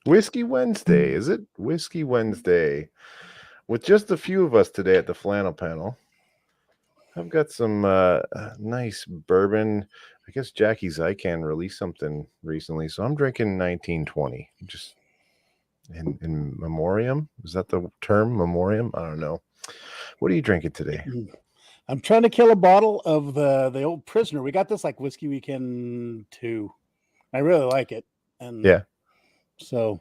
Whiskey Wednesday. Is it Whiskey Wednesday? With just a few of us today at the flannel panel. I've got some nice bourbon. I guess Jackie Zykan released something recently, so I'm drinking 1920. Just in memoriam. Is that the term, memoriam? I don't know. What are you drinking today? I'm trying to kill a bottle of the old Prisoner. We got this like Whiskey Weekend 2. I really like it. And yeah. So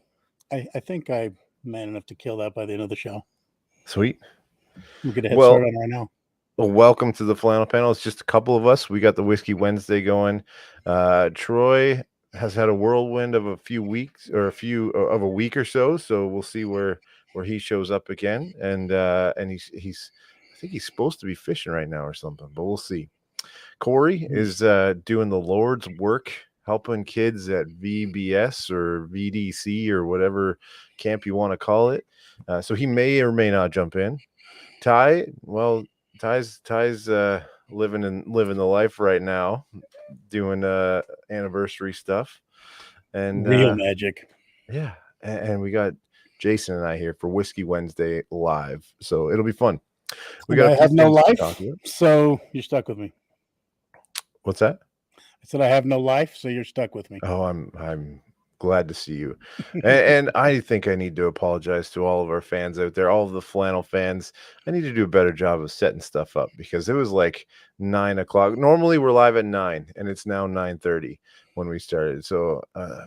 I think I'm man enough to kill that by the end of the show. Sweet. We'll get a head start on right now. Well, welcome to the flannel panel. It's just a couple of us. We got the Whiskey Wednesday going. Troy has had a whirlwind of a week or so. So we'll see where he shows up again. And he's I think he's supposed to be fishing right now or something, but we'll see. Corey is doing the Lord's work, helping kids at VBS or VDC or whatever camp you want to call it. So he may or may not jump in. Ty's living the life right now, doing anniversary stuff and real magic. Yeah, and we got Jason and I here for Whiskey Wednesday live, so it'll be fun. I have no life, so you're stuck with me. What's that? I said I have no life, so you're stuck with me. Oh, I'm glad to see you. and I think I need to apologize to all of our fans out there, all of the flannel fans. I need to do a better job of setting stuff up because it was like 9 o'clock. Normally we're live at 9 and it's now 9:30 when we started. So I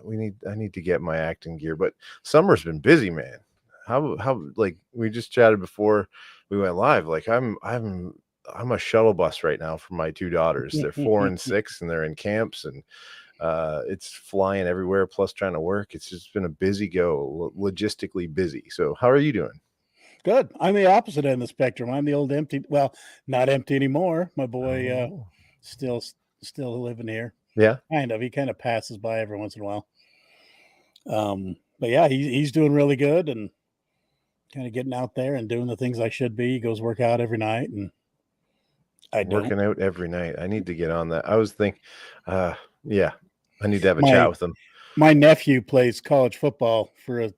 need to get my acting gear, but summer's been busy, man. How like we just chatted before we went live. Like I'm a shuttle bus right now for my two daughters. They're 4 and 6 and they're in camps and it's flying everywhere, plus trying to work. It's just been a busy go, logistically busy. So how are you doing? Good. I'm the opposite end of the spectrum. I'm the old empty. Well, not empty anymore. My boy still living here. Yeah. Kind of. He kind of passes by every once in a while. But yeah, he's doing really good and kind of getting out there and doing the things I should be. He goes work out every night and I don't. Working out every night. I need to get on that. I was thinking, yeah. I need to have a chat with them. My nephew plays college football for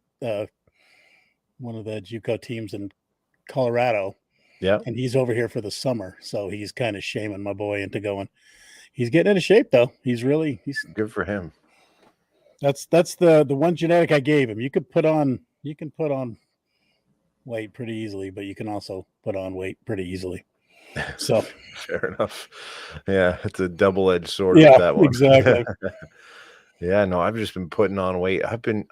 one of the JUCO teams in Colorado. Yeah. And he's over here for the summer. So he's kind of shaming my boy into going. He's getting into shape though. He's good for him. That's the one genetic I gave him. You can put on weight pretty easily, but you can also put on weight pretty easily. So fair enough. Yeah, it's a double-edged sword with that one. Exactly. Yeah, no, I've just been putting on weight. I've been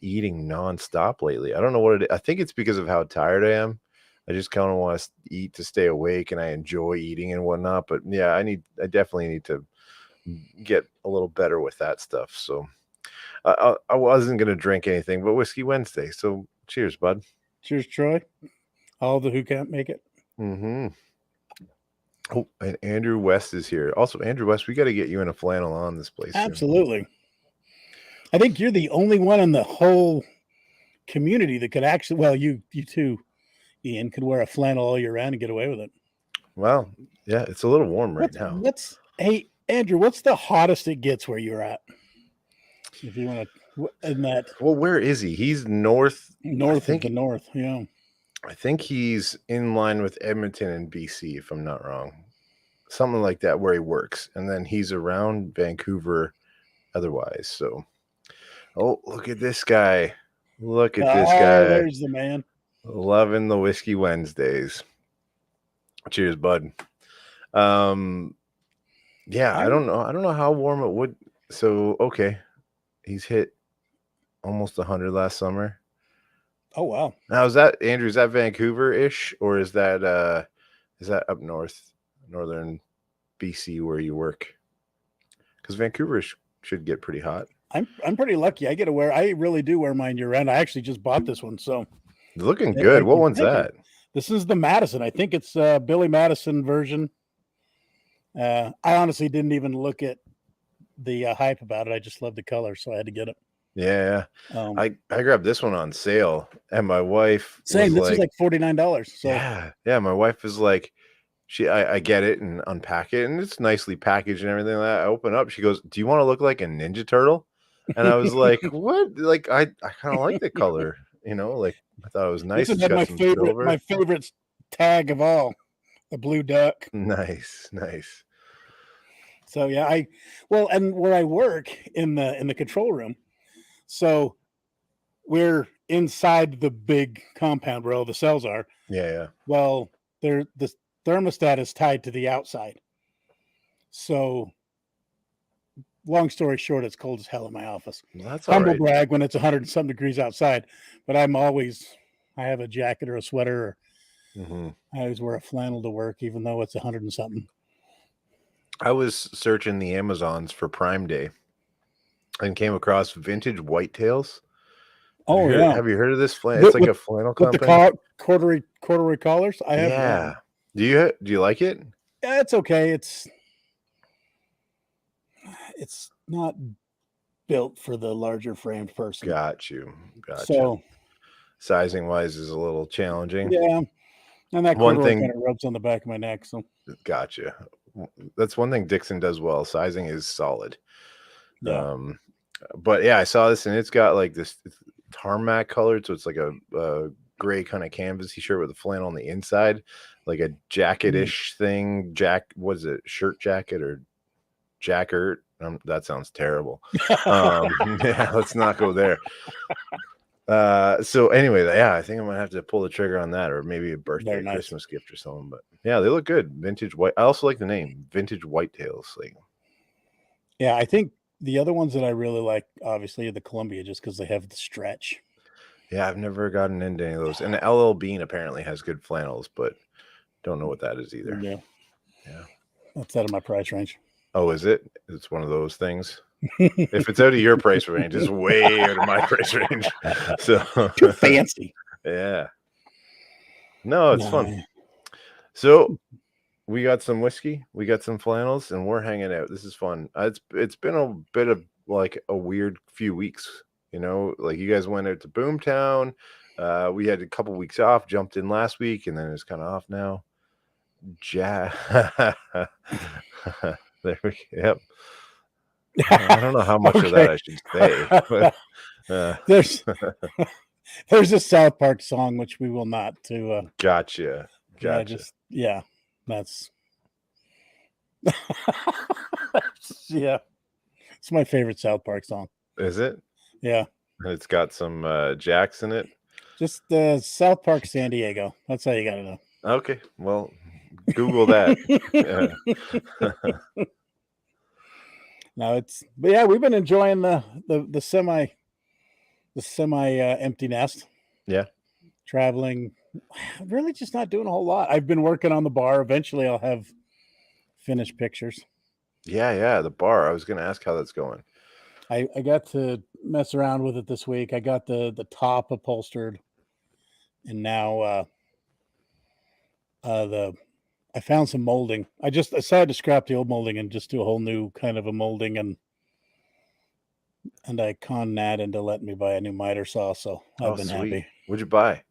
eating nonstop lately. I don't know what it is. I think it's because of how tired I am. I just kind of want to eat to stay awake, and I enjoy eating and whatnot. But yeah, I definitely need to get a little better with that stuff. So I wasn't gonna drink anything but Whiskey Wednesday. So cheers, bud. Cheers, Troy. All the who can't make it. Mm-hmm. Oh, and Andrew West is here. Also, Andrew West, we got to get you in a flannel on this place. Absolutely. Soon. I think you're the only one in the whole community that could actually, well, you too, Ian, could wear a flannel all year round and get away with it. Well, yeah, it's a little warm right now. Hey, Andrew, what's the hottest it gets where you're at? If you want to, in that. Well, where is he? He's north. North of the north, yeah. I think he's in line with Edmonton and BC, if I'm not wrong. Something like that where he works. And then he's around Vancouver otherwise. So, oh, look at this guy. Look at this guy. There's the man. Loving the Whiskey Wednesdays. Cheers, bud. Yeah, I don't know how warm it would. So, okay. He's hit almost 100 last summer. Oh wow! Now is that Andrew? Is that Vancouver-ish, or is that up northern BC where you work? Because Vancouver should get pretty hot. I'm pretty lucky. I really do wear mine year round. I actually just bought this one, so looking good. What one's that? This is the Madison. I think it's Billy Madison version. I honestly didn't even look at the hype about it. I just love the color, so I had to get it. Yeah, I grabbed this one on sale, and my wife this is like $49. So yeah, my wife is like, I get it and unpack it, and it's nicely packaged and everything like that. I open up, she goes, "Do you want to look like a Ninja Turtle?" And I was like, "What?" Like, I kind of like the color, like I thought it was This nice. is It's got my some favorite, silver. tag of all, the blue duck. Nice, nice. So yeah, and where I work in the control room, so we're inside the big compound where all the cells are. Yeah, yeah. Well, the thermostat is tied to the outside. So long story short, it's cold as hell in my office. Well, that's all Humble right. brag when it's 100 and some degrees outside, but I have a jacket or a sweater, or Hmm. I always wear a flannel to work, even though it's 100 and something. I was searching the Amazons for Prime Day and came across vintage whitetails. Oh yeah, Have you heard of this with It's like with, a flannel with the company. corduroy collars. I have one. Yeah. Do you like it? Yeah, it's okay. It's not built for the larger framed person. Got you. Gotcha. So Sizing wise is a little challenging. yeah, and that One corduroy kind thing, of rubs on the back of my neck. So gotcha. That's one thing Dixon does well. Sizing is solid. yeah, Um, but yeah, I saw this and it's got like this tarmac colored, so it's like a gray kind of canvasy shirt with a flannel on the inside, like a jacket-ish thing. What is it? Shirt jacket or jacket? That sounds terrible. Yeah, let's not go there. So anyway, yeah, I think I might have to pull the trigger on that, or maybe a birthday, very nice. Christmas gift or something. But yeah, they look good. Vintage white. I also like the name, Vintage Whitetails. Like, Yeah, I think the other ones that I really like, obviously, are the Columbia, just because they have the stretch. yeah, I've never gotten into any of those. And the LL Bean apparently has good flannels, but don't know what that is either. Yeah, Yeah. that's out of my price range. Oh, is it? It's one of those things. If it's out of your price range, it's way out of my price range. So Too fancy. yeah. No, it's fun. No. So we got some whiskey, we got some flannels, and we're hanging out. This is fun. It's been a bit of like a weird few weeks, like you guys went out to Boomtown. We had a couple weeks off, jumped in last week, and then it's kind of off now. There we go. Yep. I don't know how much of that I should say. But, there's a South Park song which we will not gotcha. Yeah, that's yeah, it's my favorite South Park song. Is it? Yeah, And it's got some jacks in it. just South Park San Diego. That's how you gotta know. Okay, well, Google that. No, but yeah, we've been enjoying the semi empty nest. Yeah. Traveling, really just not doing a whole lot. I've been working on the bar. Eventually I'll have finished pictures. Yeah, the bar. I was going to ask how that's going. I got to mess around with it this week. I got the top upholstered, and now I found some molding. I decided to scrap the old molding and just do a whole new kind of a molding, and I conned Nat into letting me buy a new miter saw, so I've been sweet. happy. What'd you buy?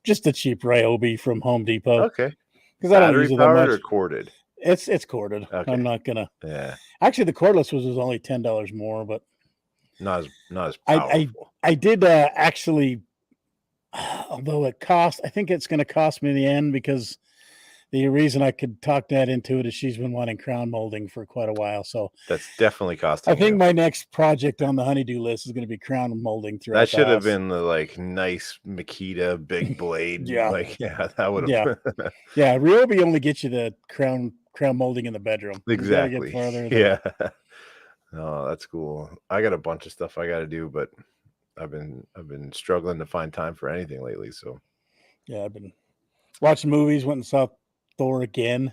Just a cheap Ryobi from Home Depot. Okay. Because I don't use it that much. Or corded? It's corded. Okay. I'm not gonna. Yeah. Actually, the cordless was only $10 more, but not as powerful. I did actually, although I think it's going to cost me in the end, because the reason I could talk Nat into it is she's been wanting crown molding for quite a while. So that's definitely costing. I think my next project on the honeydew list is going to be crown molding throughout. That should have been the like nice Makita big blade. Yeah. That would have. Yeah. Ryobi only gets you the crown molding in the bedroom. Exactly. You gotta get farther. Yeah. Oh, that's cool. I got a bunch of stuff I got to do, but I've been struggling to find time for anything lately. So yeah, I've been watching movies. Went and saw Thor again.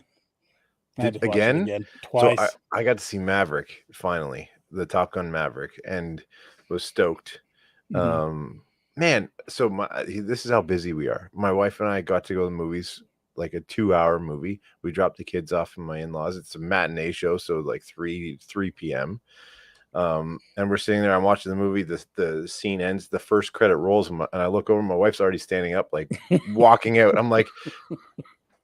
Again? Twice. So I got to see Maverick finally, the Top Gun Maverick, and was stoked. Mm-hmm. Man, so this is how busy we are. My wife and I got to go to the movies, like a 2-hour movie. We dropped the kids off in my in-laws. It's a matinee show, so like 3 p.m. And we're sitting there. I'm watching the movie. The scene ends. The first credit rolls, and I look over. My wife's already standing up, like walking out. I'm like,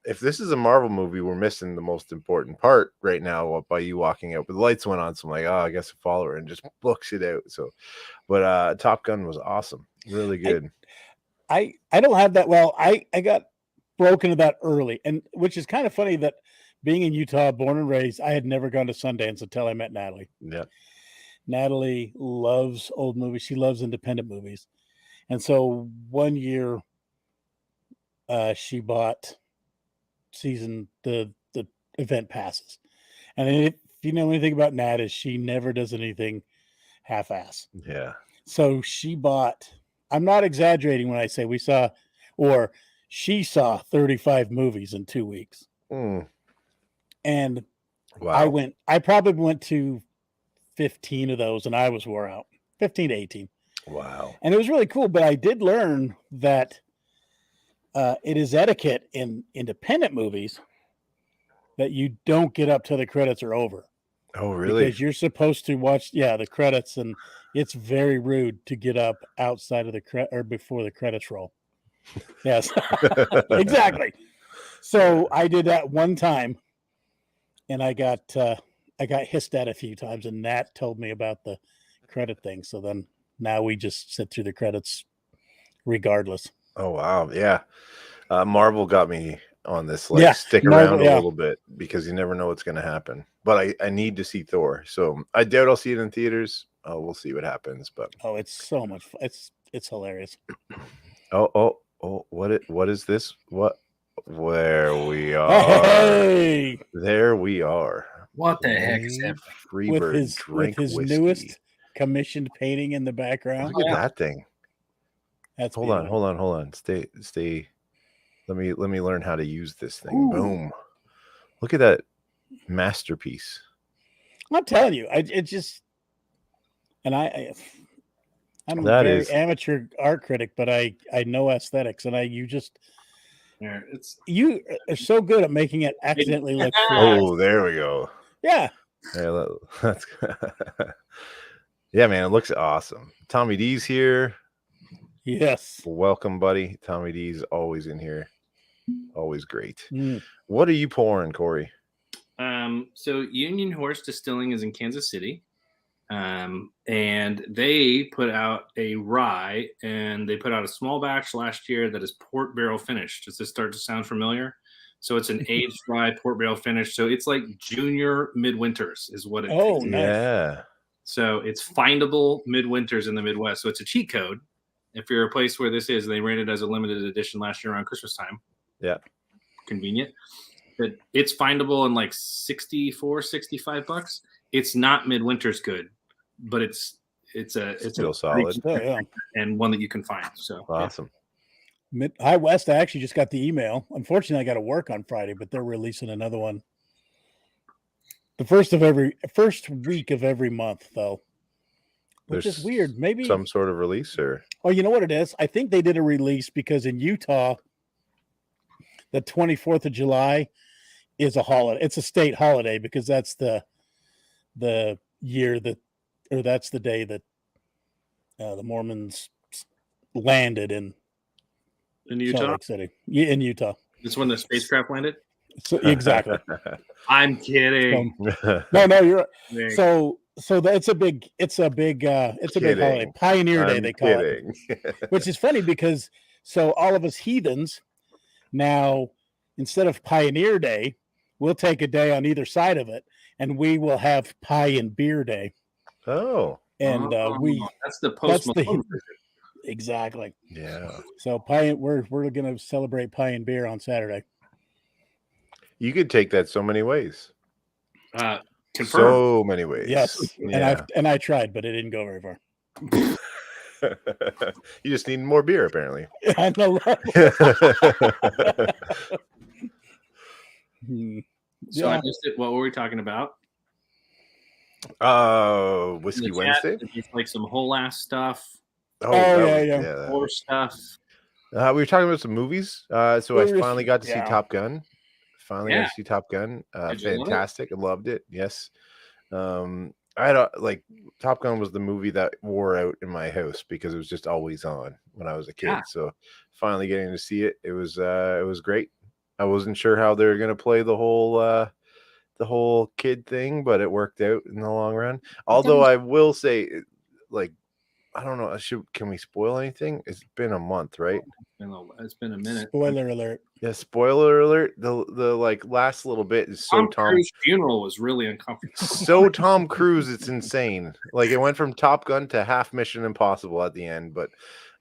if this is a Marvel movie, we're missing the most important part right now by you walking out. But the lights went on, so I'm like, oh, I guess a follower, and just books it out. So, but Top Gun was awesome, really good. I don't have that. Well, I got broken about early, and which is kind of funny that being in Utah, born and raised, I had never gone to Sundance until I met Natalie. Yeah. Natalie loves old movies. She loves independent movies. And so one year she bought the event passes. And if you know anything about Nat, is she never does anything half-ass. Yeah. So she bought, I'm not exaggerating when I say she saw 35 movies in 2 weeks. And wow. I probably went to 15 of those and I was wore out. 15 to 18. Wow. And it was really cool, but I did learn that it is etiquette in independent movies that you don't get up till the credits are over. Oh, really? Because you're supposed to watch, the credits, and it's very rude to get up outside of or before the credits roll. Yes, exactly. So I did that one time, and I got hissed at a few times, and Nat told me about the credit thing. So then now we just sit through the credits regardless. Oh, wow. Yeah. Marvel got me on this, like, stick around a little bit because you never know what's going to happen. But I need to see Thor. So I doubt I'll see it in theaters. We'll see what happens. But it's so much fun. It's hilarious. Oh, what is this? Where we are. Hey! There we are. What the heck is happening? With his newest commissioned painting in the background. Look at that thing. That's hold on. Stay. Let me learn how to use this thing. Ooh. Boom. Look at that masterpiece. I'm telling you, I'm a very amateur art critic, but I know aesthetics, and you are so good at making it accidentally look flawless. Oh, there we go. Yeah. That's yeah, man, it looks awesome. Tommy D's here. Yes. Welcome, buddy. Tommy D's always in here. Always great. What are you pouring, Corey? So Union Horse Distilling is in Kansas City. And they put out a rye, and they put out a small batch last year that is port barrel finished. Does this start to sound familiar? So it's an aged rye port barrel finish. So it's like junior midwinters is what it is. Oh, nice. Yeah. So it's findable midwinters in the Midwest. So it's a cheat code. If you're a place where this is, they ran it as a limited edition last year around Christmas time. Yeah. Convenient. But it's findable in like $65. It's not midwinter's good, but it's still solid. And one that you can find. So awesome. Hi West, I actually just got the email. Unfortunately, I got to work on Friday, but they're releasing another one. The first week of every month, though. Which is weird. Maybe some sort of release, or oh, you know what it is? I think they did a release because in Utah, the 24th of July is a holiday. It's a state holiday because that's the year that's the day that the Mormons landed in Utah? Salt Lake City. Yeah, in Utah. It's when the spacecraft landed? So, exactly. I'm kidding. No, you're right. So it's a big holiday. Pioneer Day, they call it. Which is funny because all of us heathens now, instead of Pioneer Day, we'll take a day on either side of it, and we will have Pie and Beer Day. Oh. And that's the post-Malone version. Exactly. Yeah. So we're going to celebrate Pie and Beer on Saturday. You could take that so many ways. Confirmed. So many ways. Yes. Yeah. And I tried, but it didn't go very far. You just need more beer, apparently. I know. So I missed it. What were we talking about? Whiskey Wednesday. It's like some whole ass stuff. Yeah. More stuff. We were talking about some movies. So I finally got to see Top Gun. Got to see Top Gun. Fantastic. I loved it. Yes. I had Top Gun was the movie that wore out in my house because it was just always on when I was a kid. Yeah. So finally getting to see it, it was great. I wasn't sure how they were gonna play the whole kid thing, but it worked out in the long run. Although I will say, like, I don't know. Can we spoil anything? It's been a month, right? It's been a minute. Spoiler alert. Yeah, spoiler alert. The like last little bit is so Tom Cruise's funeral was really uncomfortable. so Tom Cruise, it's insane. Like, it went from Top Gun to half Mission Impossible at the end, but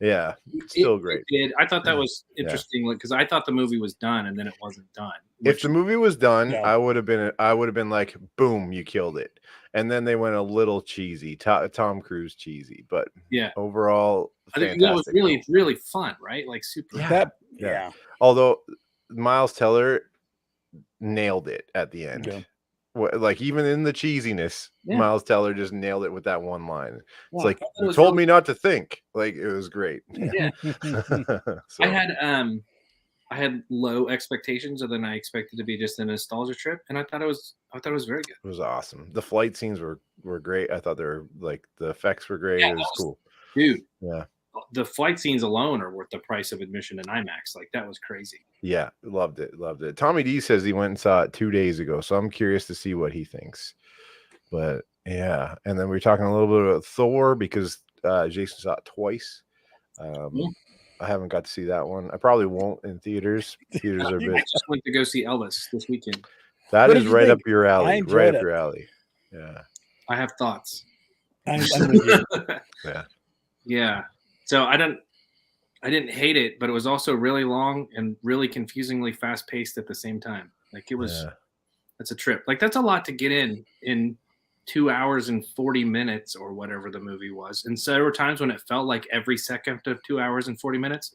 yeah, still great. It did. I thought that was interesting because I thought the movie was done and then it wasn't done. If the movie was done, Yeah. I would have been like, boom, you killed it. And then they went a little cheesy, Tom Cruise cheesy, but yeah, overall, I think fantastic. that was really, really fun, right? Like super. Yeah. Although Miles Teller nailed it at the end. Yeah. Like, even in the cheesiness, Miles Teller just nailed it with that one line. It's like, you told me not to think. Like, it was great. Yeah. So, I had low expectations, and then I expected to be just a nostalgia trip, and I thought it was very good. it was awesome. The flight scenes were great. I thought the effects were great. Yeah, it was cool. Dude. Yeah. The flight scenes alone are worth the price of admission in IMAX. Like, that was crazy. Yeah, loved it. Tommy D says he went and saw it 2 days ago, so I'm curious to see what he thinks. But yeah, and then we're talking a little bit about Thor because Jason saw it twice. I haven't got to see that one. I probably won't in theaters. Theaters are a bit. I just went to go see Elvis this weekend. That is right up your alley. Right up your alley. Yeah. I have thoughts. I'm with you. Yeah. Yeah. So I didn't hate it, but it was also really long and really confusingly fast paced at the same time. Like, it was, that's a trip. Like, that's a lot to get in 2 hours and 40 minutes or whatever the movie was. And so there were times when it felt like every second of 2 hours and 40 minutes.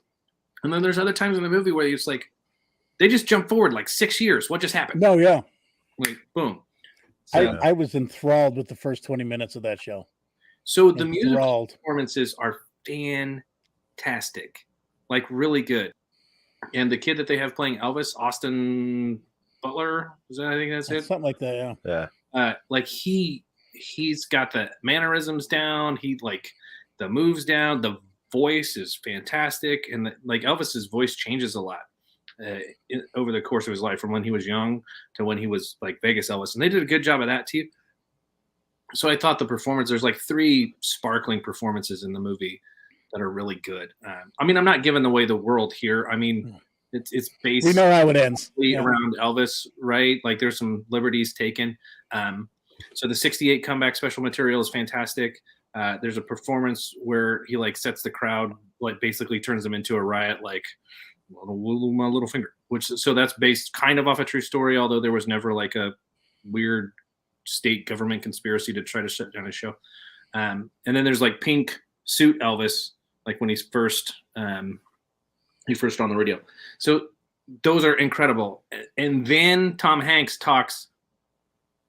And then there's other times in the movie where it's like, they just jump forward like 6 years. What just happened? No, yeah. Like, boom. So, I was enthralled with the first 20 minutes of that show. So the musical performances are fantastic, like, really good. And the kid that they have playing Elvis, Austin Butler, I think that's it? Something like that, yeah. Like, he's got the mannerisms down. He, like, the moves down. The voice is fantastic. And like, Elvis's voice changes a lot over the course of his life, from when he was young to when he was like Vegas Elvis. And they did a good job of that too. So I thought the performance, there's like 3 sparkling performances in the movie that are really good. I mean, I'm not giving away the world here. I mean, it's based. We know how it ends around Elvis, right? Like, there's some liberties taken. So the 68 comeback special material is fantastic. There's a performance where he like sets the crowd, like basically turns them into a riot, like my little finger, so that's based kind of off a true story, although there was never like a weird state government conspiracy to try to shut down his show. And then there's like Pink Suit Elvis, like when he's first on the radio. So those are incredible. And then Tom Hanks talks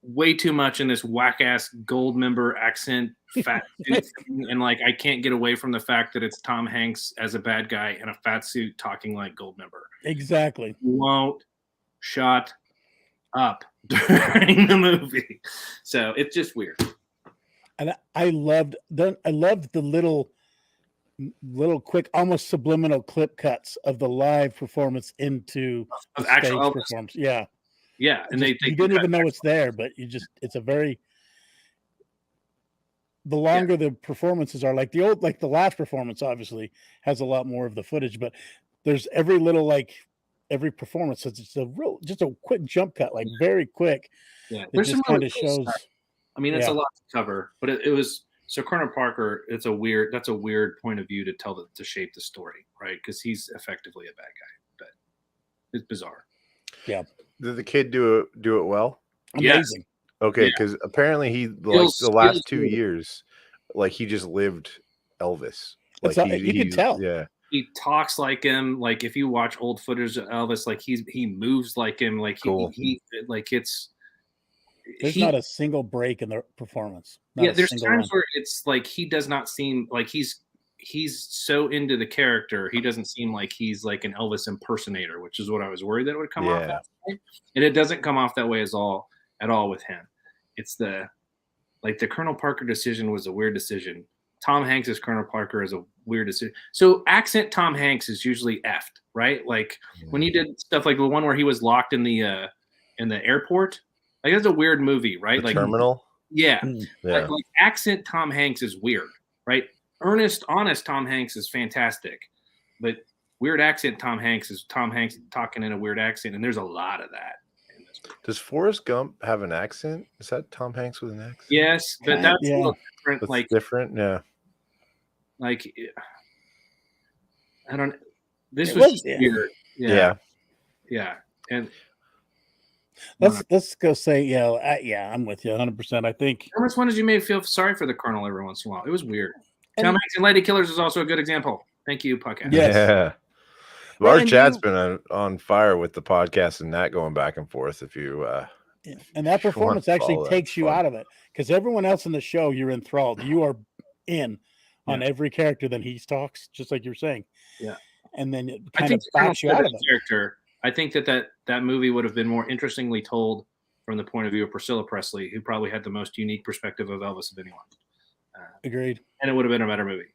way too much in this whack ass gold member accent, fat suit thing, and like, I can't get away from the fact that it's Tom Hanks as a bad guy in a fat suit talking like gold member. Exactly. Won't shut up during the movie. So it's just weird. And I loved the little quick, almost subliminal clip cuts of the live performance into Of the actual stage Elvis. performance. Yeah. Yeah. And you didn't even know it's there, but it's a very, the longer the performances are, like the last performance obviously has a lot more of the footage, but there's every little, like every performance, it's just a quick jump cut, like very quick. Yeah. It just kind of shows. I mean, it's a lot to cover, but it was, so Colonel Parker, that's a weird point of view to shape the story, right? Because he's effectively a bad guy, but it's bizarre. Yeah. Did the kid do it well? Amazing. Yes. Okay, because apparently he, like, the last 2 years, like, he just lived Elvis. Like, you can tell. Yeah. He talks like him. Like, if you watch old footage of Elvis, like he moves like him. Like he like it's. There's not a single break in the performance. There's times where it's like he does not seem like he's so into the character. He doesn't seem like he's like an Elvis impersonator, which is what I was worried that it would come off that way. And it doesn't come off that way at all with him. It's the Colonel Parker decision was a weird decision. Tom Hanks as Colonel Parker is a weird decision. So accent Tom Hanks is usually effed, right? Like when he did stuff like the one where he was locked in the airport, like that's a weird movie, right? The Like Terminal. yeah, Yeah. like accent Tom Hanks is weird, right? Earnest, honest Tom Hanks is fantastic, but weird accent Tom Hanks is Tom Hanks talking in a weird accent, and there's a lot of that. Does Forrest Gump have an accent? Is that Tom Hanks with an accent? Yes, but that's a little different. That's like different. Yeah. Like I don't. This was weird. Yeah. And let's go say I'm with you 100%. I think. how much one did you made feel sorry for the Colonel every once in a while? It was weird. Tom Hanks and Lady Killers is also a good example. Thank you, podcast. Yes. Yeah. Well, our chat's been on fire with the podcast and that going back and forth. If you and that performance actually takes you out of it because everyone else in the show, you're enthralled. You are in on every character that he talks, just like you're saying. Yeah. And then it kind of backs you out of it. Character. I think that movie would have been more interestingly told from the point of view of Priscilla Presley, who probably had the most unique perspective of Elvis of anyone. Agreed. And it would have been a better movie.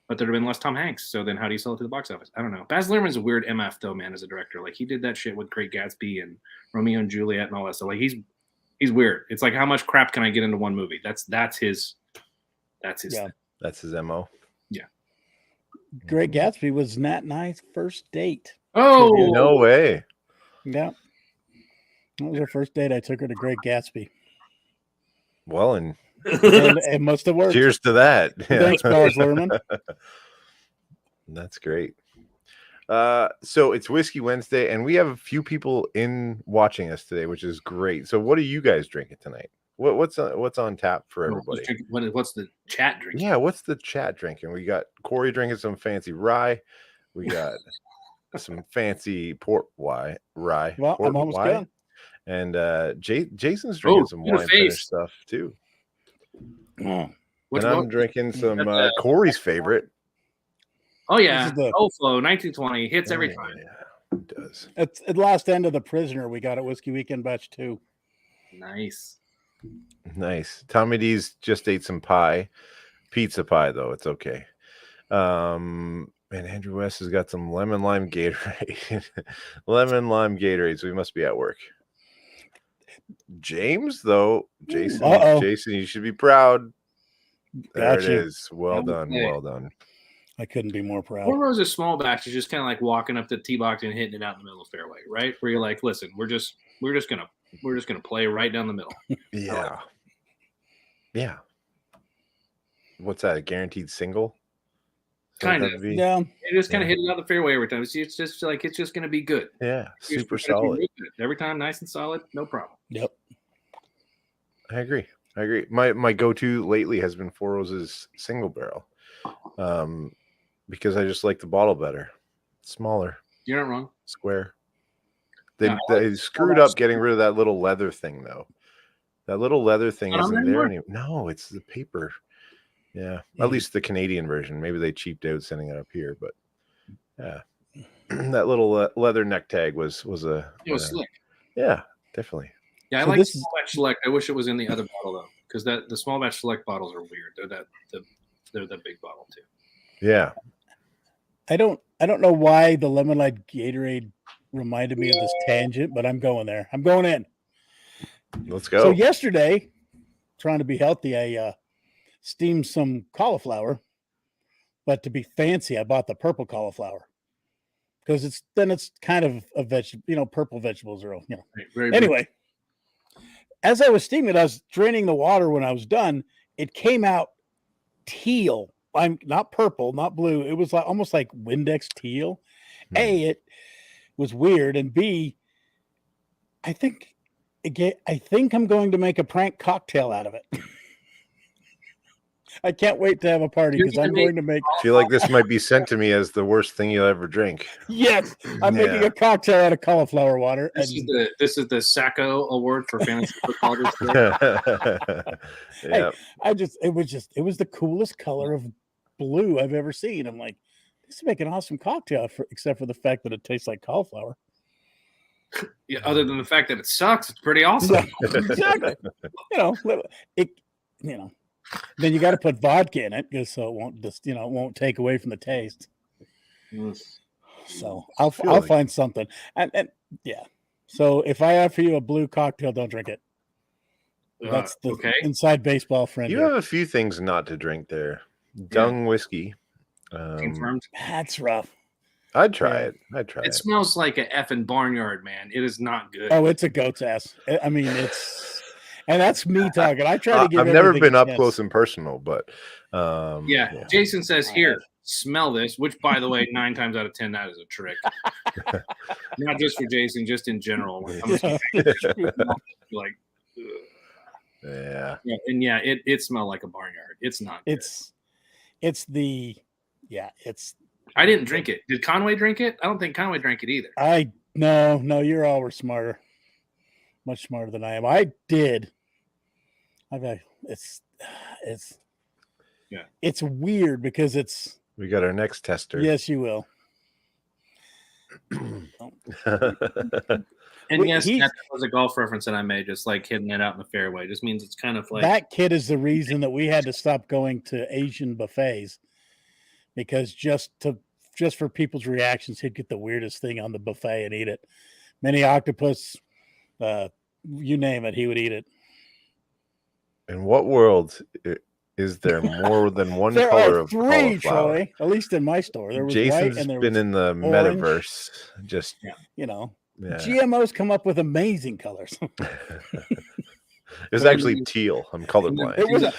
But there'd have been less Tom Hanks. So then how do you sell it to the box office? I don't know. Baz Luhrmann's a weird MF though, man, as a director. Like he did that shit with Great Gatsby and Romeo and Juliet and all that stuff. Like he's weird. It's like how much crap can I get into one movie? That's his thing. That's his MO. Yeah. Great Gatsby was Nat and I's first date. Oh, no way. Yeah. That was our first date. I took her to Great Gatsby. Well, and it must have worked. Cheers to that. Thanks, Baz Luhrmann. That's great. So it's Whiskey Wednesday, and we have a few people in watching us today, which is great. So what are you guys drinking tonight? What's on tap for everybody? What's the chat drinking? Yeah, what's the chat drinking? We got Corey drinking some fancy rye. We got some fancy port rye. Well, I'm almost done. And Jason's drinking some wine finish stuff too. And I'm drinking some Corey's favorite. Oh yeah, Oflo 1920 hits every time. Yeah, it does. It's at last end of the Prisoner. We got at Whiskey Weekend Batch 2. Nice. Tommy D's just ate some pizza pie though. It's okay. And Andrew West has got some lemon lime Gatorade. So we must be at work. James, though, Jason, you should be proud. There it is. Well done. Well done. I couldn't be more proud. 4 rows of small batch is just kind of like walking up the tee box and hitting it out in the middle of the fairway, right? Where you're like, listen, we're just gonna play right down the middle. Yeah. Yeah. What's that? A guaranteed single? Kind of. Yeah. You just kind of hit it out the fairway every time. It's just like it's just going to be good. Yeah. Super solid. Every time, nice and solid, no problem. Yep. I agree. My go-to lately has been Four Roses single barrel, because I just like the bottle better. It's smaller. You're not wrong. Square. They screwed up getting rid of that little leather thing though. That little leather thing isn't there anymore. No, it's the paper. Yeah, at least the Canadian version. Maybe they cheaped out sending it up here, but yeah, that little leather neck tag was slick. Yeah, definitely. Yeah, I like small batch select. I wish it was in the other bottle though, because the small batch select bottles are weird. They're the big bottle too. Yeah, I don't know why the lemon lime Gatorade reminded me of this tangent, but I'm going there. I'm going in. Let's go. So yesterday, trying to be healthy, I steamed some cauliflower, but to be fancy, I bought the purple cauliflower because it's kind of a vegetable. Purple vegetables are anyway. As I was steaming it, I was draining the water. When I was done, it came out teal. I'm not purple, not blue. It was almost like Windex teal. A, it was weird, and B, I think I'm going to make a prank cocktail out of it. I can't wait to have a party because I'm going to make. I feel like this might be sent to me as the worst thing you'll ever drink. Yes, I'm making a cocktail out of cauliflower water. This is the Sacco Award for fantasy football. Yeah, it was the coolest color of blue I've ever seen. I'm like, this is making an awesome cocktail, except for the fact that it tastes like cauliflower. Yeah, other than the fact that it sucks, it's pretty awesome. Yeah, exactly. Then you got to put vodka in it, just so it won't just it won't take away from the taste. So I'll find something, and yeah. So if I offer you a blue cocktail, don't drink it. That's the inside baseball friend. You have a few things not to drink there. Dung whiskey. Confirmed. That's rough. I'd try it. It smells like a effing barnyard, man. It is not good. Oh, it's a goat's ass. I mean, and that's me talking. I try to give. I've never been up close and personal, but yeah. Jason says, "Here, smell this." Which, by the way, 9 times out of 10, that is a trick. Not just for Jason, just in general. Like, yeah, and it smelled like a barnyard. It's not. It's I didn't drink it. Did Conway drink it? I don't think Conway drank it either. No, you're all were smarter. Much smarter than I am. I did. It's weird because we got our next tester. Yes, you will. And yes, that was a golf reference that I made, just like hitting it out in the fairway. Just means it's kind of like that kid is the reason that we had to stop going to Asian buffets, because just for people's reactions, he'd get the weirdest thing on the buffet and eat it. Mini octopus, you name it, he would eat it. In what world is there more than one there color are of 3, cauliflower? Troy, at least in my store. There was Jason's white and there been was in the orange. metaverse. Just GMOs come up with amazing colors. It's actually teal. I'm colorblind.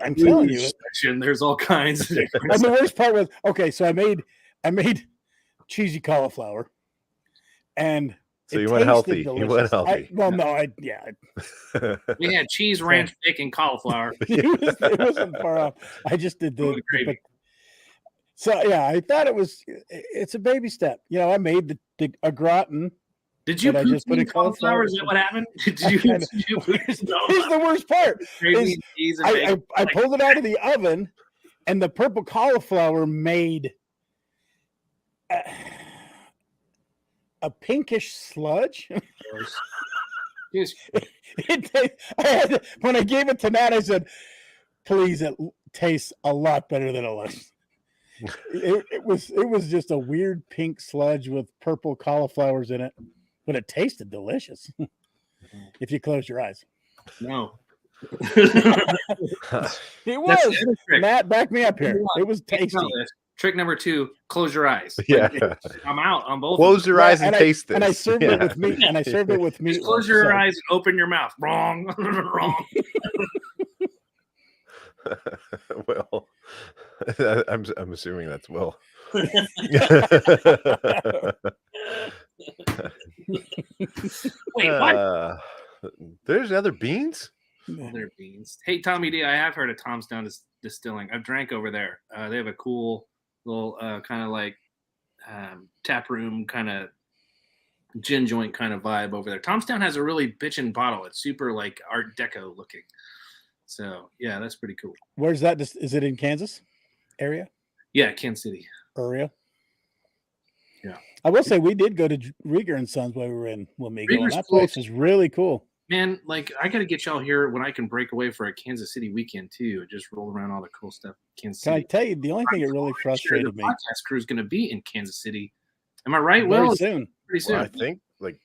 I'm telling you, there's all kinds of different. And the worst part was, so I made cheesy cauliflower, and so you went healthy. Delicious. You went healthy. We had cheese, ranch, bacon, cauliflower. It wasn't far off. I just did the gravy. So I thought it's a baby step. I made a gratin. Did you just put in cauliflower? Is that what happened? Did you? Here's the worst part. I pulled it out of the oven, and the purple cauliflower made a pinkish sludge. When I gave it to Nat, I said, "Please, it tastes a lot better than it looks." It was just a weird pink sludge with purple cauliflowers in it, but it tasted delicious. If you close your eyes. No. It was. Matt, back me up here. It was tasty. Trick number 2, close your eyes. Yeah. I'm out on both. Close your eyes and taste this. And I served it with meat. And I served it with meat. Just close your eyes and open your mouth. Wrong. Wrong. Well, I'm assuming that's Will. Wait, what? There's other beans? Other beans. Hey, Tommy D, I have heard of Tomstown Distilling. I've drank over there. They have a cool little kind of like tap room kind of gin joint kind of vibe over there. Tomstown has a really bitchin' bottle. It's super like Art Deco looking. So yeah, that's pretty cool. Where's that? Is it in Kansas area? Yeah, Kansas City area. Yeah, I will say we did go to Rieger and Sons while we were in Wamego, and that place is really cool. Man, like I got to get y'all here when I can break away for a Kansas City weekend too. Just roll around all the cool stuff. Kansas City. Can I tell you the only thing that really frustrated me? The podcast crew is going to be in Kansas City. Am I right? Very soon. Pretty soon. Well, I think like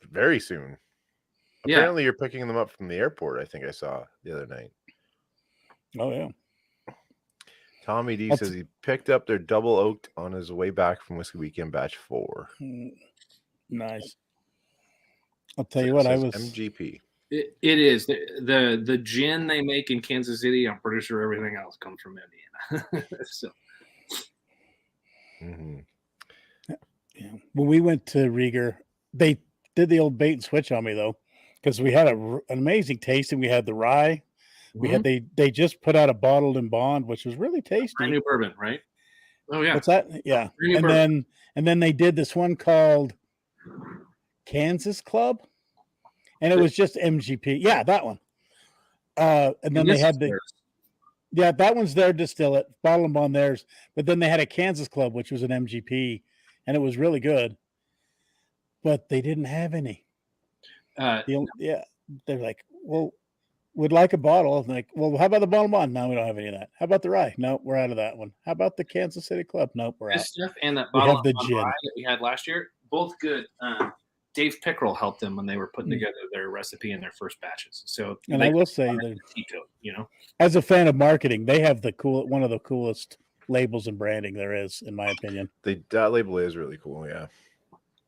very soon. Yeah. Apparently, you're picking them up from the airport. I think I saw the other night. Oh yeah. Tommy D says he picked up their double oaked on his way back from Whiskey Weekend Batch 4. Nice. I'll tell you what, I was MGP. It is the gin they make in Kansas City. I'm pretty sure everything else comes from Indiana. So. Mm-hmm. Yeah. When we went to Rieger, they did the old bait and switch on me though, because we had an amazing tasting. We had the rye. We had they just put out a bottled and bond, which was really tasty. Brand new bourbon, right? Oh yeah. What's that? Yeah. And then they did this one called Kansas Club, and it was just MGP. Yeah, that one. And then they had that one's their distill it, bottle and bond theirs. But then they had a Kansas Club, which was an MGP, and it was really good. But they didn't have any. They're like, well, would like a bottle. I'm like, well, how about the bottle bond? No, we don't have any of that. How about the rye? No, we're out of that one. How about the Kansas City Club? Nope, we're out. This stuff and that We bottle have the of gin. rye that we had last year, both good. Dave Pickerel helped them when they were putting together their recipe in their first batches. So, and I will say that, you know, as a fan of marketing, they have one of the coolest labels and branding there is, in my opinion. That label is really cool. Yeah.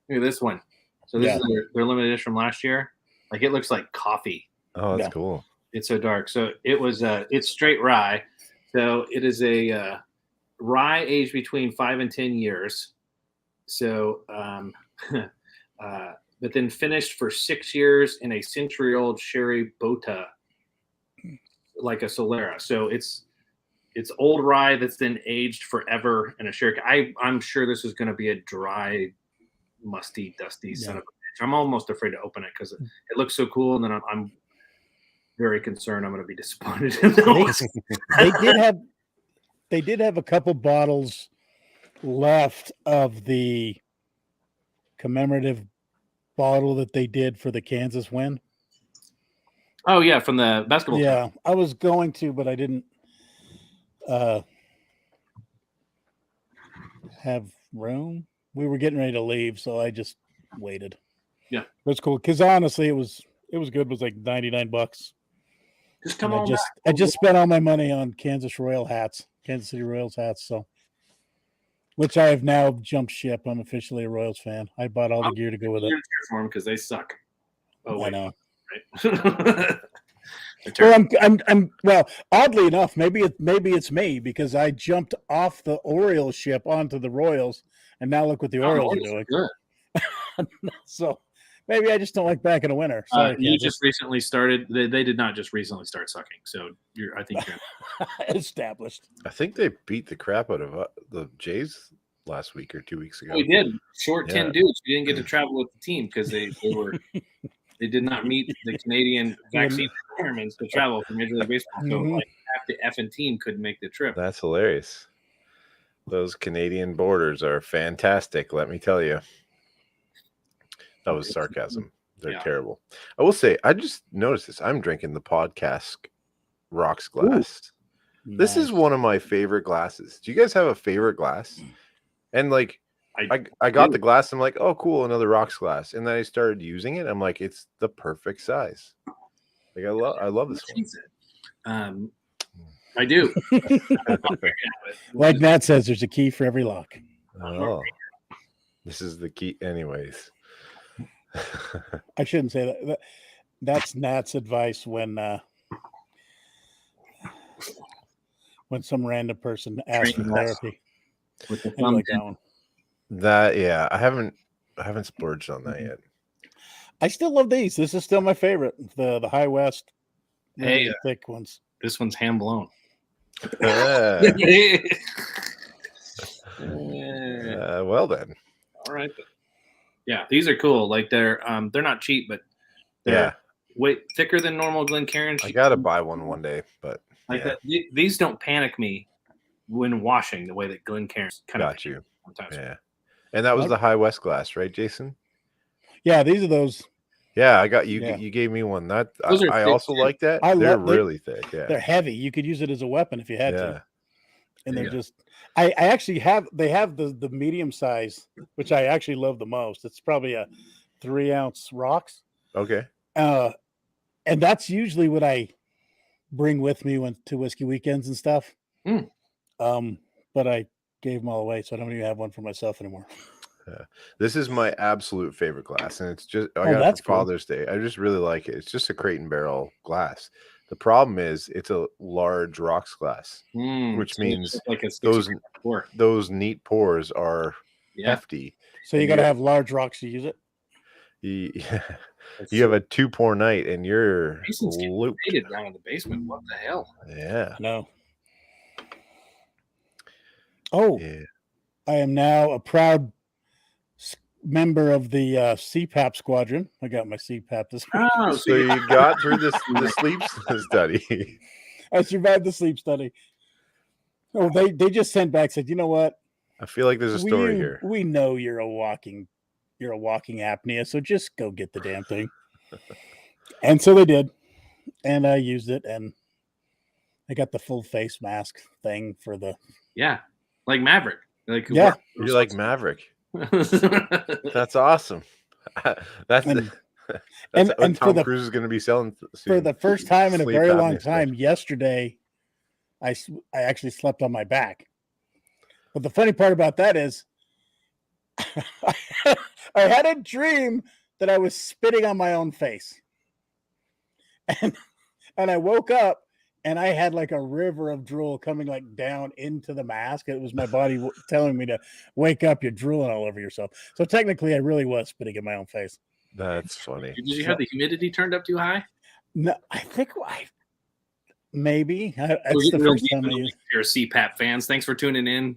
Look at this one. So this is their limited edition from last year. Like it looks like coffee. Oh, that's cool. It's so dark. So it was it's straight rye. So it is a rye aged between 5 and 10 years. So but then finished for 6 years in a century-old sherry bota, like a Solera. So it's old rye that's then aged forever in a sherry. I'm sure this is going to be a dry, musty, dusty son of a bitch. I'm almost afraid to open it because it looks so cool, and then I'm very concerned I'm going to be disappointed in those. They did have a couple bottles left of the commemorative bottle that they did for the Kansas win. Oh yeah, from the basketball team. I was going to, but I didn't have room. We were getting ready to leave, so I just waited. Yeah, it was cool because honestly, it was good. It was like $99. Just come on. I just spent all my money on Kansas City Royals hats. So, which I have now jumped ship. I'm officially a Royals fan. I bought all the gear to go with it. For them because they suck. Oh, I know. Right? Well, well. Oddly enough, maybe it's me because I jumped off the Orioles ship onto the Royals, and now look what the Orioles are doing. Good. So maybe I just don't like back in the winter. Sorry, you just recently started. They did not just recently start sucking. So I think you're established. I think they beat the crap out of the Jays last week or 2 weeks ago. We did. Short 10 dudes. We didn't get to travel with the team because they they did not meet the Canadian vaccine requirements to travel for Major League Baseball. So like half the effing team couldn't make the trip. That's hilarious. Those Canadian borders are fantastic, let me tell you. That was sarcasm. They're terrible. I will say, I just noticed this. I'm drinking the podcast rocks glass. Ooh, this is one of my favorite glasses. Do you guys have a favorite glass? And like, I got the glass. I'm like, oh, cool, another rocks glass. And then I started using it. I'm like, it's the perfect size. Like, I love this one. I do. Like Nat says, there's a key for every lock. Oh, this is the key. Anyways. I shouldn't say that. That's Nat's advice when some random person asks for therapy. With the thumb down. I haven't splurged on that yet. I still love these. This is still my favorite. The High West. Hey, thick ones. This one's hand blown. Well then. All right. Yeah, these are cool. Like they're not cheap, but they're way thicker than normal Glencairns. I gotta buy one day, but that. These don't panic me when washing the way that Glencairns kind of got you. Sometimes. Yeah, and that was the High West glass, right, Jason? Yeah, these are those. Yeah, I got you. Yeah. You gave me one. That I also like that. They're really thick. Yeah, they're heavy. You could use it as a weapon if you had to. And they're just. I actually have. They have the medium size, which I actually love the most. It's probably a 3-ounce rocks. Okay. And that's usually what I bring with me to whiskey weekends and stuff. But I gave them all away, so I don't even have one for myself anymore. Yeah. This is my absolute favorite glass, and it's just I got it for Father's Day. I just really like it. It's just a Crate and Barrel glass. The problem is it's a large rocks glass, which means like those neat pours are hefty. So you got to have large rocks to use it. You have a 2-pour night, and you're looped down in the basement. What the hell? Yeah. No. Oh, I am now a proud member of the CPAP squadron. I got my CPAP this week. Oh, so you got through the sleep study. I survived the sleep study. Oh, they just sent back, said, you know what? I feel like there's a story here. We know you're a walking apnea, so just go get the damn thing. And so they did. and I used it, and I got the full face mask thing for the. Yeah, like Maverick. Like Yeah. You're like Maverick. That's awesome. That's And- that's and- what and for Tom the- Cruise is going to be selling For soon. the first time in a Sleep very long apnea time, yesterday, I actually slept on my back. But the funny part about that is, I had a dream that I was spitting on my own face, and I woke up and I had like a river of drool coming like down into the mask. It was my body telling me to wake up. You're drooling all over yourself. So technically, I really was spitting in my own face. That's funny. Did you have the humidity turned up too high? No, I think maybe We're that's the getting real first deep time I into used. your CPAP fans. Thanks for tuning in.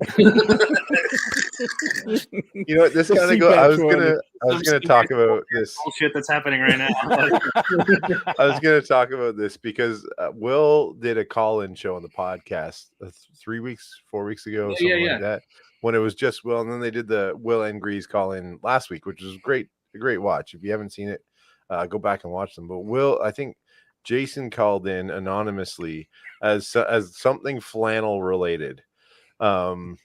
You know what? This The kind of go. CPAP I was toilet. gonna talk about this. Bullshit that's happening right now. I was going to talk about this because Will did a call-in show on the podcast 4 weeks ago, something like that, when it was just Will, and then they did the Will and Grease call-in last week, which was a great watch. If you haven't seen it, go back and watch them. But Will, I think Jason called in anonymously as something flannel related, and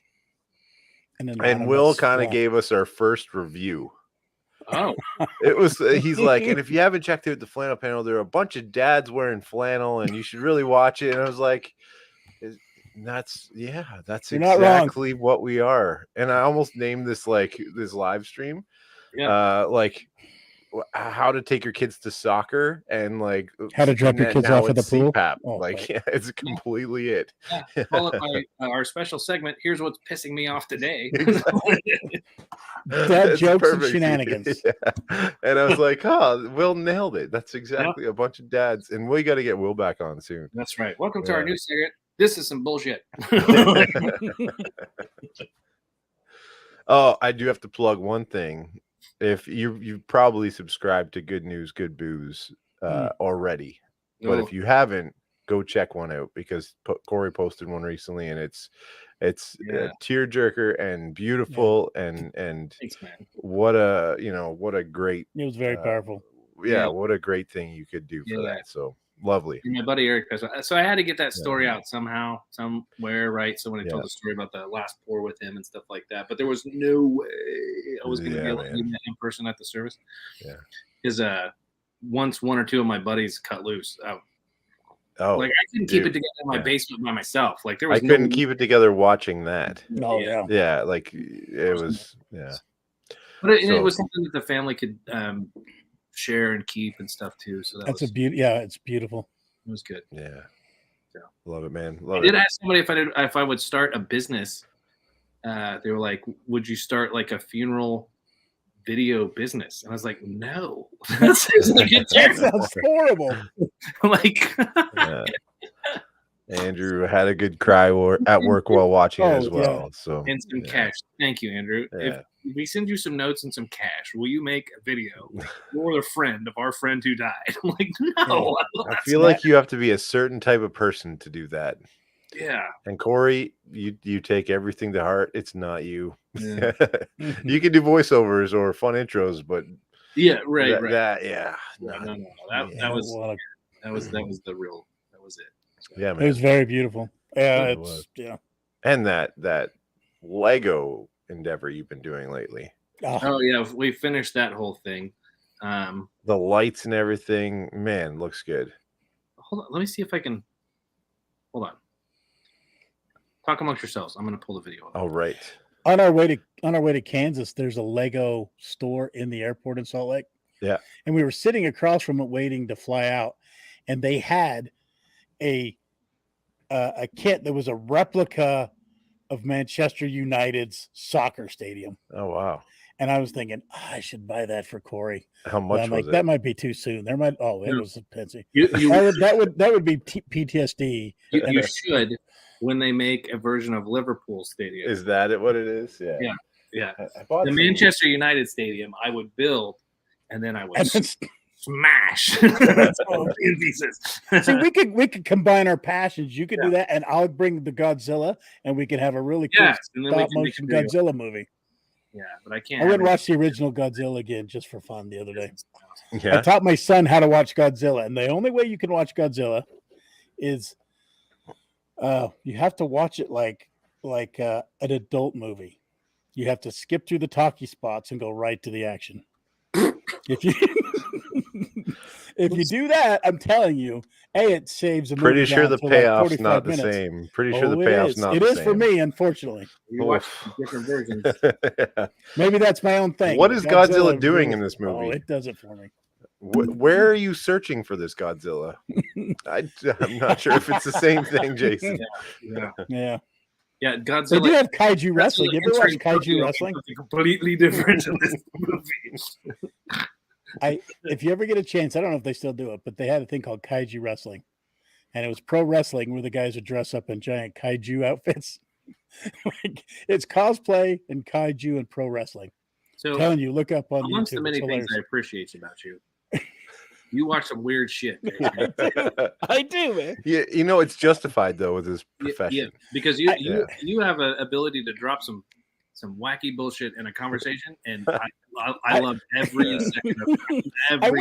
Will kind of gave us our first review. Oh, it was he's like, and if you haven't checked out the flannel panel, there are a bunch of dads wearing flannel and you should really watch it. And I was like, that's exactly what we are. And I almost named this like this live stream like how to take your kids to soccer and like how to drop your kids off at the pool. CPAP. It's completely it. Followed by our special segment. Here's what's pissing me off today. Dad jokes and shenanigans. Yeah. And I was like, oh, Will nailed it. That's exactly a bunch of dads. And we got to get Will back on soon. That's right. Welcome to our new segment. This is some bullshit. Oh, I do have to plug one thing. If you probably subscribed to Good News, Good Booze already. But if you haven't, go check one out because Corey posted one recently and it's a tearjerker and beautiful and thanks, man. What a great, it was very powerful. What a great thing you could do for that. So lovely. And my buddy Eric, so I had to get that story out somehow, somewhere, right? So when I told the story about the last pour with him and stuff like that, but there was no way I was going to be able to do that in person at the service. Yeah, because once one or two of my buddies cut loose, like I couldn't keep it together in my basement by myself. Like I couldn't keep it together watching that. Oh yeah, like it was But it was something that the family could share and keep and stuff too. So that's a beauty. Yeah, it's beautiful. It was good. Yeah, so. Love it, man. I did ask somebody if I would start a business. They were like, "Would you start like a funeral video business?" And I was like, "No, that sounds horrible." Like, Andrew had a good cry at work while watching as well. Yeah. So and some cash. Thank you, Andrew. If we send you some notes and some cash, will you make a video? You're a friend of our friend who died. I'm like, no. I feel like you have to be a certain type of person to do that. Yeah. And Corey, you take everything to heart. It's not you. Yeah. You can do voiceovers or fun intros, but right. No. That was the real. That was it. So. Yeah, man. It was very beautiful. Yeah, it was. Yeah. And that Lego endeavor you've been doing lately. Oh yeah, we finished that whole thing. The lights and everything, man, looks good. Hold on, let me see if I can. Hold on. Talk amongst yourselves. I'm going to pull the video up. Oh, right. On our way to Kansas, there's a Lego store in the airport in Salt Lake. Yeah. And we were sitting across from it waiting to fly out, and they had a kit that was a replica of Manchester United's soccer stadium. Oh, wow. And I was thinking, I should buy that for Corey. How much was it? That might be too soon. It was expensive. That would be PTSD. You should, when they make a version of Liverpool Stadium. Is that what it is? Yeah. The Manchester United Stadium, I would build, and then I would smash in pieces. See, we could combine our passions. You could do that, and I'll bring the Godzilla, and we could have a really cool stop motion Godzilla movie. Yeah, but I can't. I went and watch the original Godzilla again just for fun the other day. Yeah. I taught my son how to watch Godzilla, and the only way you can watch Godzilla is you have to watch it like an adult movie. You have to skip through the talkie spots and go right to the action. If you if you do that, I'm telling you, it saves a movie Pretty sure down the to like payoff's 45 not the minutes. same. Pretty sure the It payoff's is. not It the is same. for me, unfortunately. You watch Oof. different versions. Yeah. Maybe that's my own thing. What but is Godzilla doing really- in this movie? Oh, it does it for me. Where are you searching for this Godzilla? I'm not sure if it's the same thing, Jason. Yeah. Yeah, They Godzilla. do have kaiju wrestling. You ever watch entering kaiju Tokyo is wrestling? something completely different in this movie. If you ever get a chance, I don't know if they still do it, but they had a thing called kaiju wrestling. And it was pro wrestling where the guys would dress up in giant kaiju outfits. It's cosplay and kaiju and pro wrestling. So, I'm telling you, look up on amongst YouTube. the many It's things hilarious. I appreciate about you, you watch some weird shit. Jason. I do, man. Yeah, it's justified though with his profession. Yeah, because you have an ability to drop some wacky bullshit in a conversation, and I love every second of it. I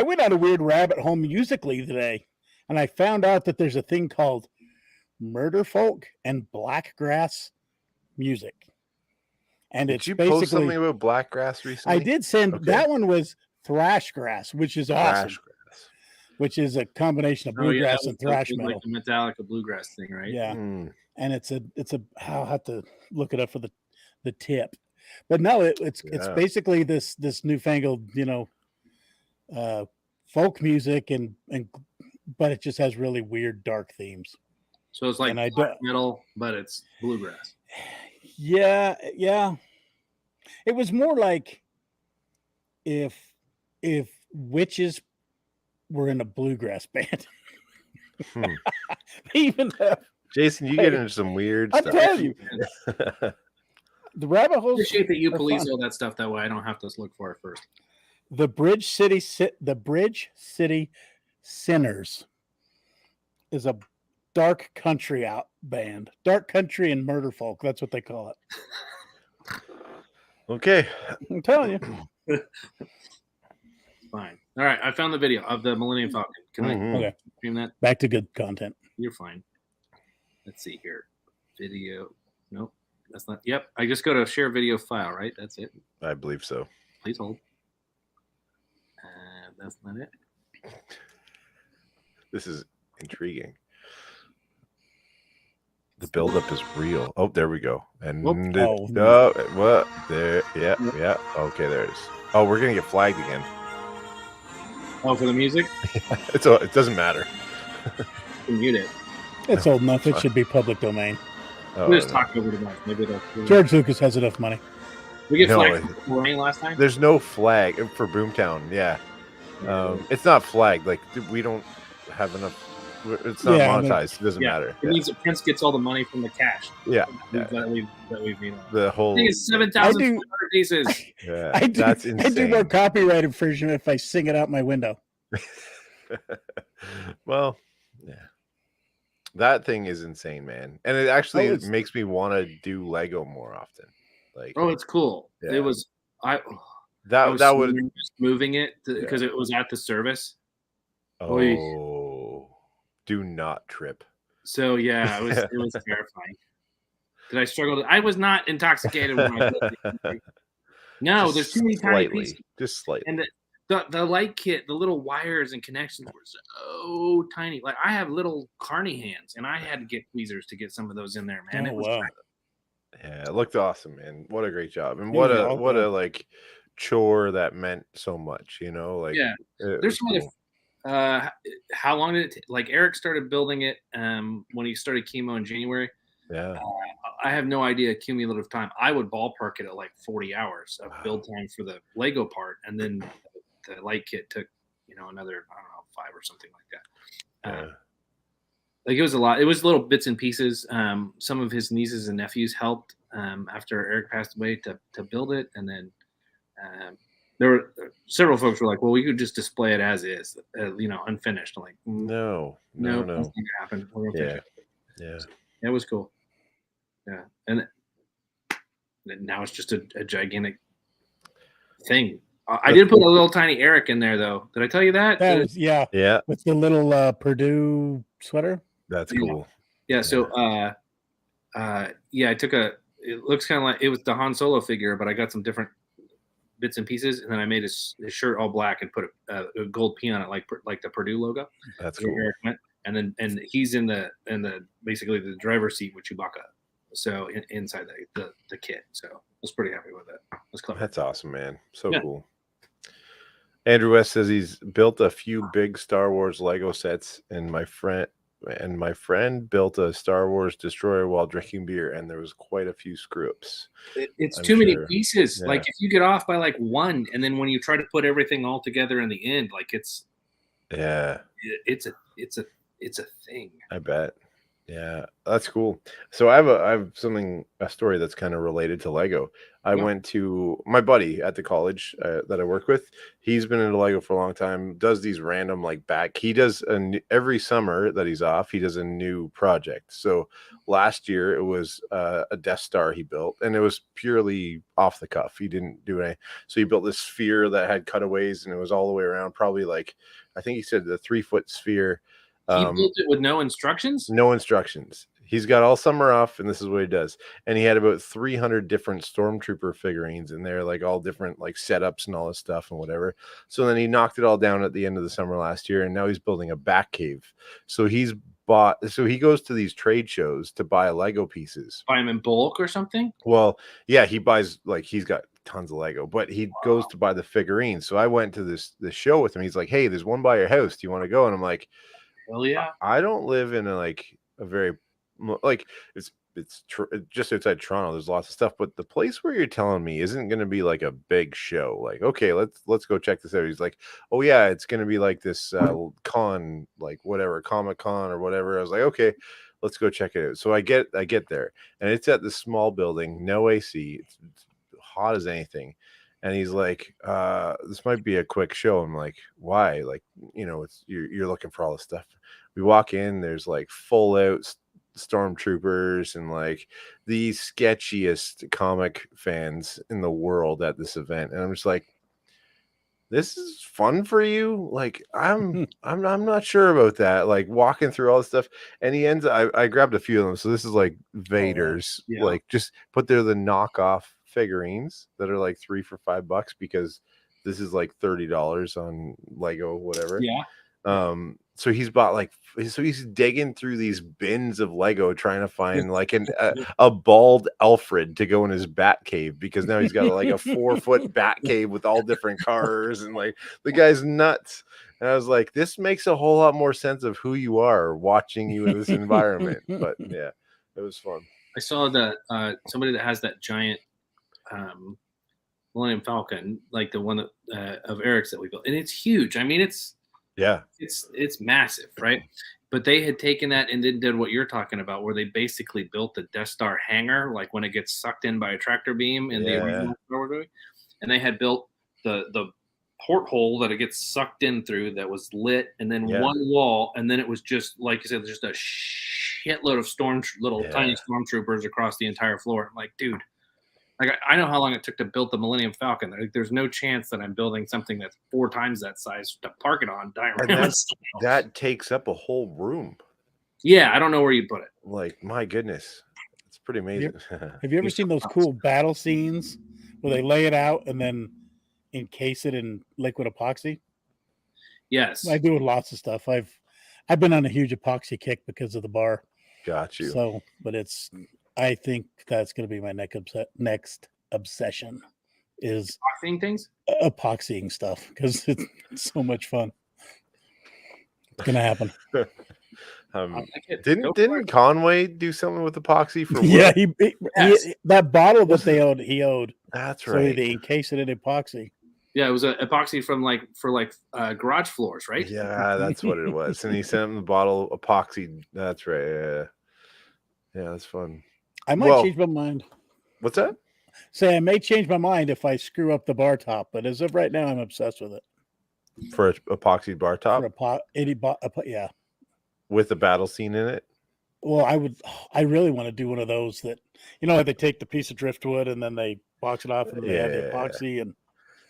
went on a weird rabbit hole musically today, and I found out that there's a thing called murder folk and blackgrass music. And Did it's you basically post something about blackgrass recently? I did send that one was thrash grass, which is awesome. Thrash grass. Which is a combination of bluegrass and thrash metal. Like the Metallica bluegrass thing, right? Yeah. And it's a I'll have to look it up for the tip. But no, it's basically this newfangled, folk music and but it just has really weird dark themes. So it's like black metal, but it's bluegrass. Yeah. It was more like if witches were in a bluegrass band. Even Jason, you get into some weird stuff. I'm telling you. The rabbit holes. I appreciate that you police all that stuff that way I don't have to look for it first. The Bridge City Sinners is a dark country band. Dark country and murder folk. That's what they call it. Okay. I'm telling you. Fine. All right. I found the video of the Millennium Falcon. Can I stream that? Back to good content. You're fine. Let's see here. Video. Nope. That's not. Yep. I just go to share video file, right? That's it. I believe so. Please hold. That's not it. This is intriguing. The buildup is real. Oh, there we go. And what? There, yeah. Okay, there it is. Oh, we're gonna get flagged again. Oh, for the music? It doesn't matter. Mute it. It's old enough. It should be public domain. We just talked over the mic. Maybe George Lucas has enough money. We get flagged for rain last time. There's no flag for Boomtown. Yeah, it's not flagged. Like we don't have enough. It's not monetized. It doesn't matter. It means that Prince gets all the money from the cash. That we've made. The whole thing is 7,500 pieces. Yeah, that's insane. I do more copyright infringement if I sing it out my window. Well, yeah, that thing is insane, man, and it actually makes me want to do Lego more often. Like, it's cool. Yeah. It was I was just moving it because it was at the service. Oh, do not trip. So yeah, it was terrifying. Did I struggle? I was not intoxicated when I did it. No, there's too many tiny pieces. Just slightly. And the light kit, the little wires and connections were so tiny. Like I have little carny hands, and I had to get tweezers to get some of those in there, man. Oh, wow. Yeah, it looked awesome, man. What a great job, and what a like chore that meant so much. Like there's some other. How long did it take? Like Eric started building it when he started chemo in January. Yeah. I have no idea cumulative time. I would ballpark it at like 40 hours of build time for the Lego part, and then the light kit took another 5 or something like that. Like it was a lot. It was little bits and pieces. Some of his nieces and nephews helped after Eric passed away to build it, and then there were several folks were like, "Well, we could just display it as is, unfinished." I'm like, no, that's not gonna happen. Yeah, it was cool. Yeah, and now it's just a gigantic thing. I did put a little tiny Eric in there, though. Did I tell you that? That was Yeah, with the little Purdue sweater. that's Yeah. cool. Yeah. So, yeah, I took it looks kind of like it was the Han Solo figure, but I got some different bits and pieces, and then I made his shirt all black and put a gold P on it, like the Purdue logo. That's where cool. Eric went. And he's in the basically the driver's seat with Chewbacca. So inside the kit. So I was pretty happy with it. It was clever. That's awesome, man. So cool. Andrew West says he's built a few big Star Wars Lego sets, and my friend built a Star Wars destroyer while drinking beer, and there was quite a few screw-ups. It's too many pieces. Yeah. Like if you get off by like one, and then when you try to put everything all together in the end, like it's a thing. I bet. Yeah, that's cool. So I have a story that's kind of related to Lego. I went to my buddy at the college that I work with. He's been into Lego for a long time. Does these random he does every summer that he's off, he does a new project. So last year it was a Death Star he built, and it was purely off the cuff. He didn't do anything. So he built this sphere that had cutaways, and it was all the way around. Probably I think he said the 3-foot sphere. He built it with no instructions? No instructions. He's got all summer off, and this is what he does. And he had about 300 different Stormtrooper figurines, and they're all different setups and all this stuff and whatever. So then he knocked it all down at the end of the summer last year, and now he's building a back cave. So he goes to these trade shows to buy Lego pieces. Buy them in bulk or something? Well, yeah, he buys he's got tons of Lego, but he goes to buy the figurines. So I went to this show with him. He's like, "Hey, there's one by your house. Do you want to go?" And I'm like, well, yeah. I don't live in a very it's just outside Toronto. There's lots of stuff, but the place where you're telling me isn't going to be a big show. Okay, let's go check this out. He's like, oh yeah, it's going to be this con, whatever, Comic Con or whatever. I was like, okay, let's go check it out. So I get there, and it's at this small building, no AC. It's hot as anything. And he's like, this might be a quick show. I'm like, why? It's you're looking for all this stuff. We walk in, there's full out stormtroopers and the sketchiest comic fans in the world at this event. And I'm just like, this is fun for you? I'm not sure about that. Walking through all this stuff. And he ends I grabbed a few of them. So this is Vader's, just but they're the knockoff figurines that are $3 for $5 because this is $30 on Lego, whatever. So he's bought so he's digging through these bins of Lego trying to find a bald Alfred to go in his bat cave, because now he's got a 4-foot bat cave with all different cars, and the guy's nuts. And I was like, this makes a whole lot more sense of who you are watching you in this environment. But yeah, it was fun. I saw that somebody that has that giant Millennium Falcon, the one that of Eric's that we built, and it's huge. I mean, it's massive, right? But they had taken that and then did what you're talking about, where they basically built the Death Star hangar, when it gets sucked in by a tractor beam in the original Star Wars movie, and they had built the porthole that it gets sucked in through that was lit, and then one wall, and then it was just like you said, just a shitload of tiny stormtroopers across the entire floor. I'm like, dude. I know how long it took to build the Millennium Falcon. There's no chance that I'm building something that's 4 times that size to park it on. That takes up a whole room. Yeah, I don't know where you put it. My goodness, it's pretty amazing. Have you ever seen those cool battle scenes where they lay it out and then encase it in liquid epoxy? Yes, I do with lots of stuff. I've been on a huge epoxy kick because of the bar. Got you. So, but I think that's going to be my next obsession is epoxying things, epoxying stuff, because it's so much fun. It's going to happen. Didn't Conway do something with epoxy for? Yeah, he that bottle that he owed. That's right. So they encased it in epoxy. Yeah, it was an epoxy from for garage floors, right? Yeah, that's what it was. And he sent him the bottle of epoxy. That's right. Yeah, that's fun. I might change my mind. What's that? Say I may change my mind if I screw up the bar top, but as of right now, I'm obsessed with it. For an epoxy bar top? Yeah. With a battle scene in it? Well, I really want to do one of those that, they take the piece of driftwood and then they box it off and they have the epoxy, and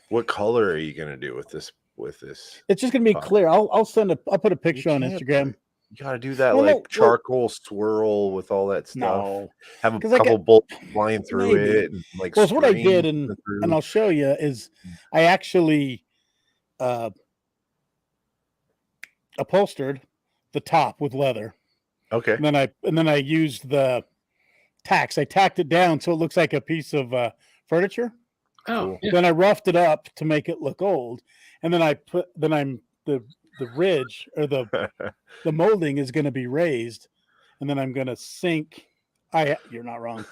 What color are you gonna do with this? With this, It's just gonna be clear. I'll put a picture on Instagram. You gotta do that Well, like no, charcoal swirl with all that stuff. No, Have a 'cause I couple got bolts flying through maybe. it, and like Well, it's what I string did, and through. I'll show you is I actually upholstered the top with leather, Okay. and then I used the tacks. I tacked it down so it looks like a piece of furniture. Oh, Cool. yeah. Then I roughed it up to make it look old, and then the ridge or the molding is going to be raised, and then I'm going to sink. You're not wrong.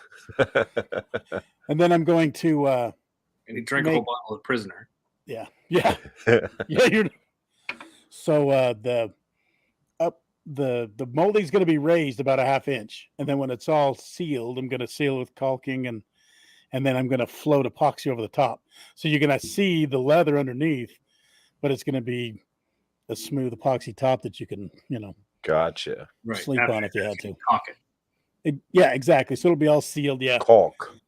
And then I'm going to And he drank a whole bottle of Prisoner. yeah. You're so the molding's going to be raised about a half inch, and then when it's all sealed, I'm going to seal with caulking, and then I'm going to float epoxy over the top. So you're going to see the leather underneath, but it's going to be a smooth epoxy top that you can, Gotcha. sleep on if you had to. Caulk it. Yeah, exactly. So it'll be all sealed. Yeah. Caulk.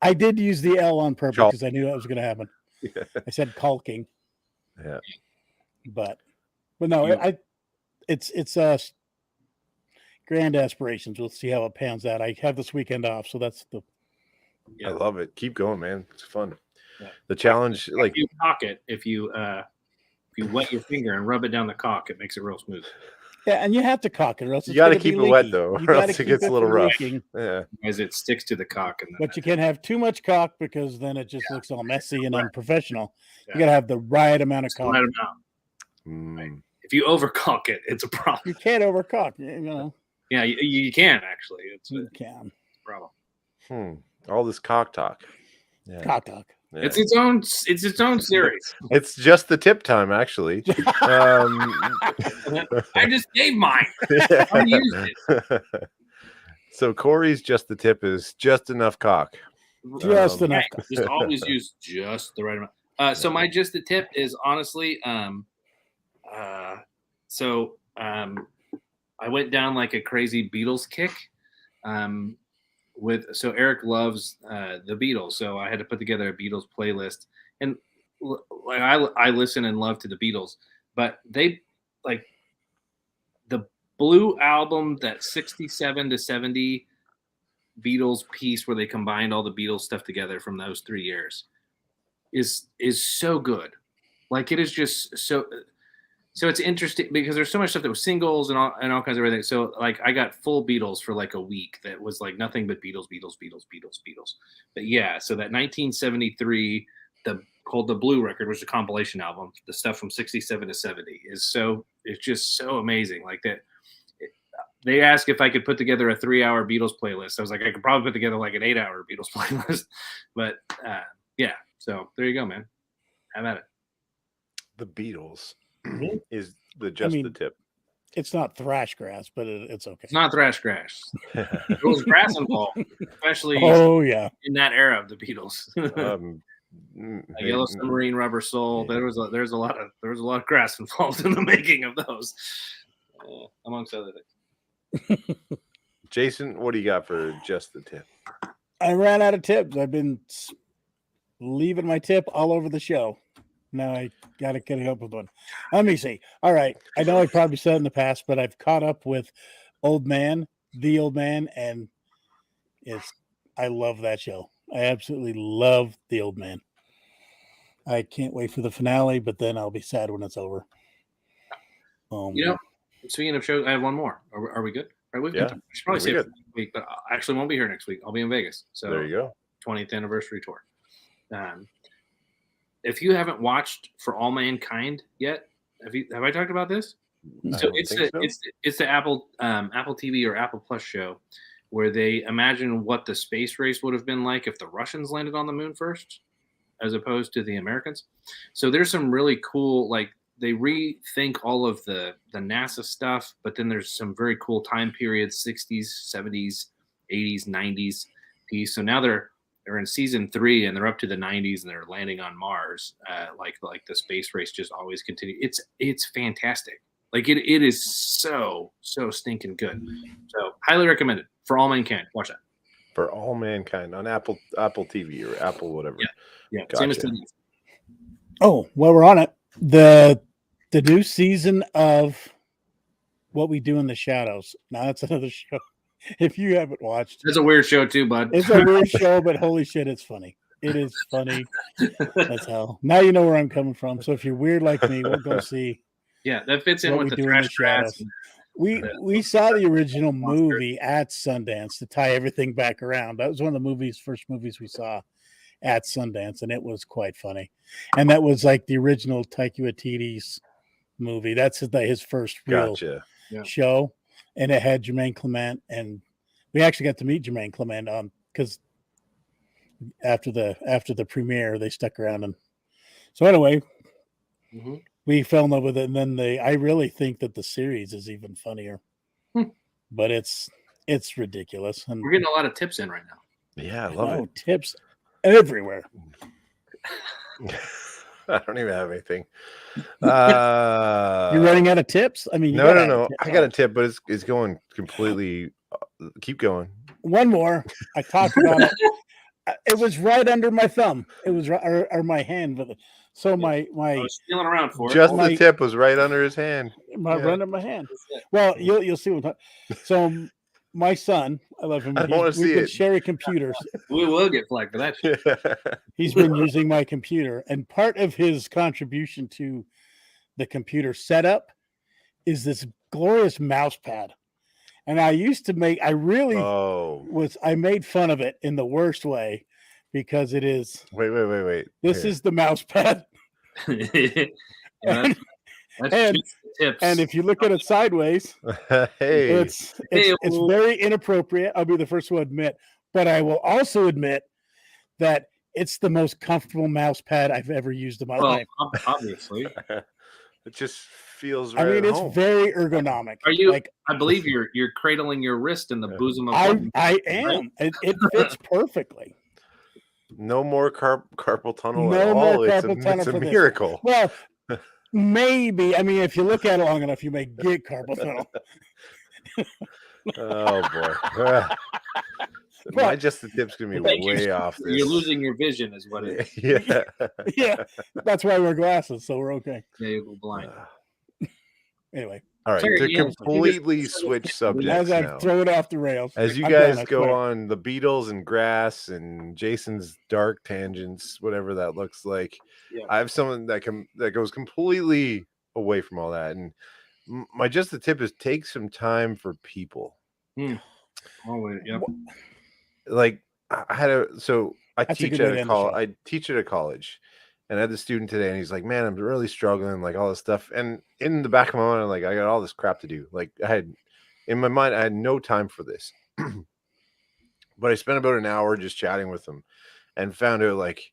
I did use the L on purpose because I knew that was going to happen. Yeah. I said caulking. Yeah. But no, it's grand aspirations. We'll see how it pans out. I have this weekend off, so that's the. I love it. Keep going, man. It's fun. Yeah. The challenge, like you caulk it, if you wet your finger and rub it down the caulk, it makes it real smooth. Yeah, and you have to caulk it, or else you got to keep it wet though, or else it gets a little rough. Yeah, as it sticks to the caulk. But you can't have too much caulk because then it just looks all messy and unprofessional. Yeah. You got to have the right amount of caulk. Right amount. Right. If you over caulk it, it's a problem. You can't over caulk, Yeah, you can actually. You can. It's a problem. All this cock talk. Yeah. Cock talk. Yeah. It's its own series. It's just the tip time, actually. I just gave mine. I used it. So Corey's just the tip is just enough cock. Just enough. Just always use just the right amount. So my just the tip is honestly, I went down like a crazy Beatles kick. So Eric loves the Beatles, so I had to put together a Beatles playlist, and like I listen and love to the Beatles, but they like the Blue album, that 67 to 70 Beatles piece where they combined all the Beatles stuff together from those 3 years is so good. Like it is just so it's interesting because there's so much stuff that was singles and all kinds of everything. So like I got full Beatles for like a week that was like nothing but Beatles. But yeah, so that 1973, called the Blue record, which is a compilation album, the stuff from 67 to 70 it's just so amazing. Like that. They asked if I could put together a 3-hour Beatles playlist. I was like, I could probably put together like an 8-hour Beatles playlist. But yeah, so there you go, man. Have at it. The Beatles is the tip. It's not thrash grass, but it's okay. It's not thrash grass. There was grass involved, especially in that era of the Beatles. Like Yellow Submarine, Rubber Soul. Yeah. There was a lot of grass involved in the making of those, amongst other things. Jason, what do you got for just the tip? I ran out of tips. I've been leaving my tip all over the show. Now I got to get up with one. Let me see. All right. I know I probably said in the past, but I've caught up with The Old Man, and I love that show. I absolutely love The Old Man. I can't wait for the finale, but then I'll be sad when it's over. Speaking of shows, I have one more. Are we good? Right, we should probably say it next week, but I actually won't be here next week. I'll be in Vegas. So there you go. 20th anniversary tour. If you haven't watched For All Mankind yet, have I talked about this? So it's the Apple TV or Apple Plus show where they imagine what the space race would have been like if the Russians landed on the moon first, as opposed to the Americans. So there's some really cool, like they rethink all of the NASA stuff, but then there's some very cool time periods, 60s, 70s, 80s, 90s piece. So now they're in season 3 and they're up to the 90s and they're landing on Mars. Like the space race just always continues. It's fantastic. Like it is so stinking good. So highly recommended. For All Mankind. Watch that. For All Mankind on Apple TV or Apple whatever. Yeah. Same as Gotcha. TVs. Oh, well, we're on it. The new season of What We Do in the Shadows. Now that's another show. If you haven't watched, It's a weird show too, bud. it's a weird show, but holy shit, it's funny. It is funny as hell. Now you know where I'm coming from. So if you're weird like me, we'll go see. Yeah, that fits in What with We the Do in the trash grass. Shadows. We saw the original movie at Sundance to tie everything back around. That was one of the first movies we saw at Sundance, and it was quite funny. And that was like the original Taika Waititi's movie. That's his first real show, and it had Jermaine Clement, and we actually got to meet Jermaine Clement because after the premiere they stuck around, and so anyway, we fell in love with it. And then I really think that the series is even funnier, but it's ridiculous. And we're getting a lot of tips in right now. Yeah, I love it. Tips everywhere. I don't even have anything. You're running out of tips? I mean, no. I got a tip, but it's going completely. Keep going. One more. I talked about it. It was right under my thumb. It was or my hand, but so my I was feeling around for it. Just the tip was right under his hand. Right under my hand. Well, you'll see what. So my son, I love him. I don't want to see it. Sharing computers. We will get flagged for that shit. He's been using my computer, and part of his contribution to the computer setup is this glorious mouse pad. And I used to make, I made fun of it in the worst way because it is. Wait. This is the mouse pad. and if you look at it sideways, it's very inappropriate. I'll be the first to admit, but I will also admit that it's the most comfortable mouse pad I've ever used in my life. Obviously. It just feels right. I mean, it's very ergonomic. Are you I believe you're cradling your wrist in the bosom of I am. It fits perfectly. No more carpal tunnel no at all. More carpal tunnel it's a for miracle. This. Well, maybe. I mean, if you look at it long enough, you may get carpal tunnel. Oh boy. My just the tip's gonna be way off this. You're losing your vision is what it is. Yeah. That's why I wear glasses, so we're okay. Yeah, you go blind. Anyway. All right, to completely switch subjects as I now. Throw it off the rails. As you guys go on the Beatles and grass and Jason's dark tangents, whatever that looks like, I have someone that goes completely away from all that. And my just the tip is take some time for people. Always, yep. Like I teach at a college. I teach at a college. And I had the student today, and he's like, "Man, I'm really struggling, like all this stuff." And in the back of my mind, I'm like, I got all this crap to do. Like in my mind, I had no time for this. But I spent about an hour just chatting with him, and found out like,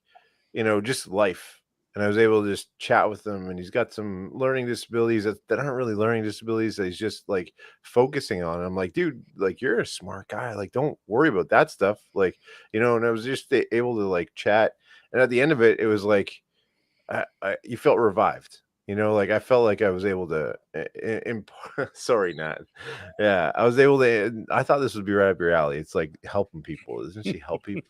just life. And I was able to just chat with him. And he's got some learning disabilities that aren't really learning disabilities that he's just like focusing on. And I'm like, dude, like you're a smart guy. Like, don't worry about that stuff. Like, and I was just able to like chat. And at the end of it, it was like, you felt revived, like I felt like I was able to, sorry, Nat. Yeah, I was able to, I thought this would be right up your alley. It's like helping people. Doesn't she help people?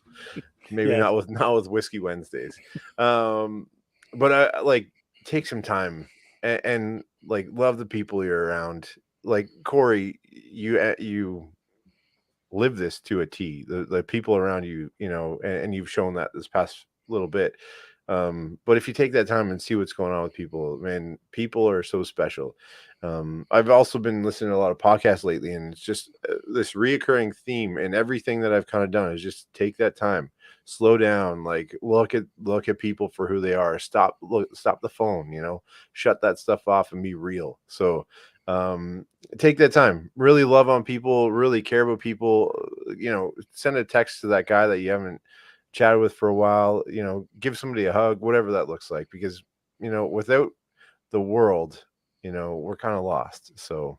Maybe not with Whiskey Wednesdays. But I like take some time and like love the people you're around. Like Corey, you live this to a T, the people around you, and you've shown that this past little bit. But if you take that time and see what's going on with people, man, people are so special. I've also been listening to a lot of podcasts lately, and it's just this reoccurring theme, and everything that I've kind of done is just take that time, slow down, like look at people for who they are, stop the phone, shut that stuff off and be real. So take that time, really love on people, really care about people, send a text to that guy that you haven't chatted with for a while, give somebody a hug, whatever that looks like, because without the world, we're kind of lost. So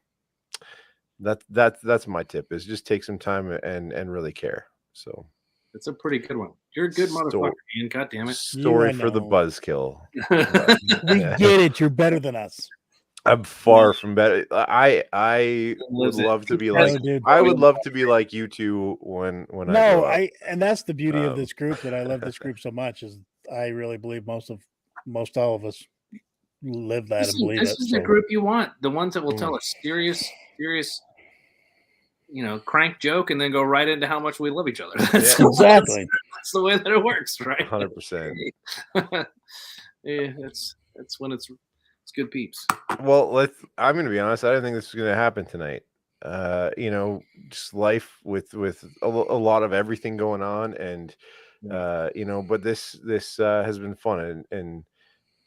that's my tip, is just take some time and really care. So it's a pretty good one. You're a good motherfucker, Ian. God damn it. Story for the buzzkill. We get it. You're better than us. I'm far from better. I would Lives it. love to be No, like dude. I would love to be like you two when I No, grow up. and that's the beauty of Um, this group that I love this group so much is I really believe most all of us live that and believe This it. is the So group you want. The ones that will tell Mm. a serious, crank joke and then go right into how much we love each other. That's, Yeah. exactly. that's the way that it works, right? 100%. Yeah, that's when it's good peeps. Well, I'm going to be honest. I didn't think this was going to happen tonight. Just life with a lot of everything going on, and but this has been fun, and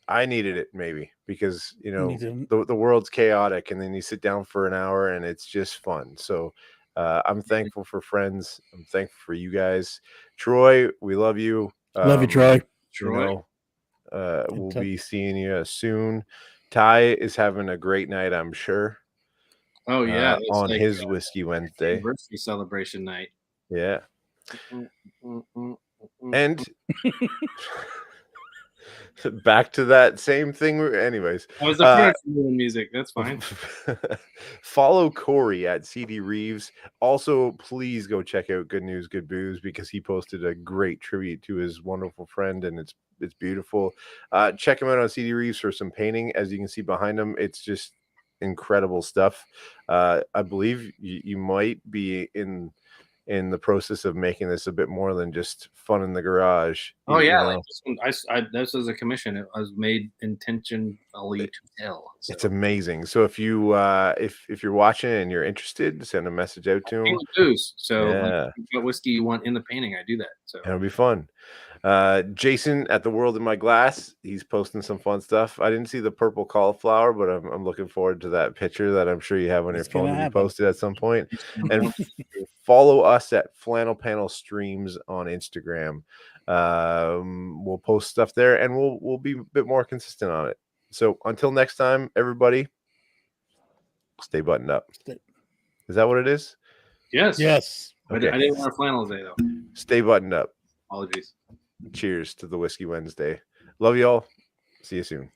I needed it maybe because Me too. the world's chaotic, and then you sit down for an hour and it's just fun. So I'm thankful for friends. I'm thankful for you guys. Troy, we love you. Love you, Troy. Troy. We'll be seeing you soon. Ty is having a great night, I'm sure. Oh yeah, it's on like, his Whiskey Wednesday. anniversary celebration night. Yeah. And back to that same thing. Anyways, I was the first music. That's fine. Follow Corey at CD Reeves. Also, please go check out Good News, Good Booze because he posted a great tribute to his wonderful friend, and it's beautiful. Check him out on CD Reeves for some painting. As you can see behind him, it's just incredible stuff. I believe you might be in the process of making this a bit more than just fun in the garage. Oh you yeah, know? like this one, this was a commission. It was made intentionally to sell. So. It's amazing. So if you if you're watching and you're interested, send a message out to him. Booze. So Yeah, what whiskey you want in the painting, I do that. So it'll be fun. Jason at The World in My Glass, he's posting some fun stuff. I didn't see the purple cauliflower, but I'm looking forward to that picture that I'm sure you have on your phone to be posted at some point. And follow us at Flannel Panel Streams on Instagram. We'll post stuff there, and we'll be a bit more consistent on it. So until next time, everybody, stay buttoned up. Is that what it is? Yes. Yes. Okay. I didn't wear flannel today though. Stay buttoned up. Apologies. Cheers to the Whiskey Wednesday. Love you all. See you soon.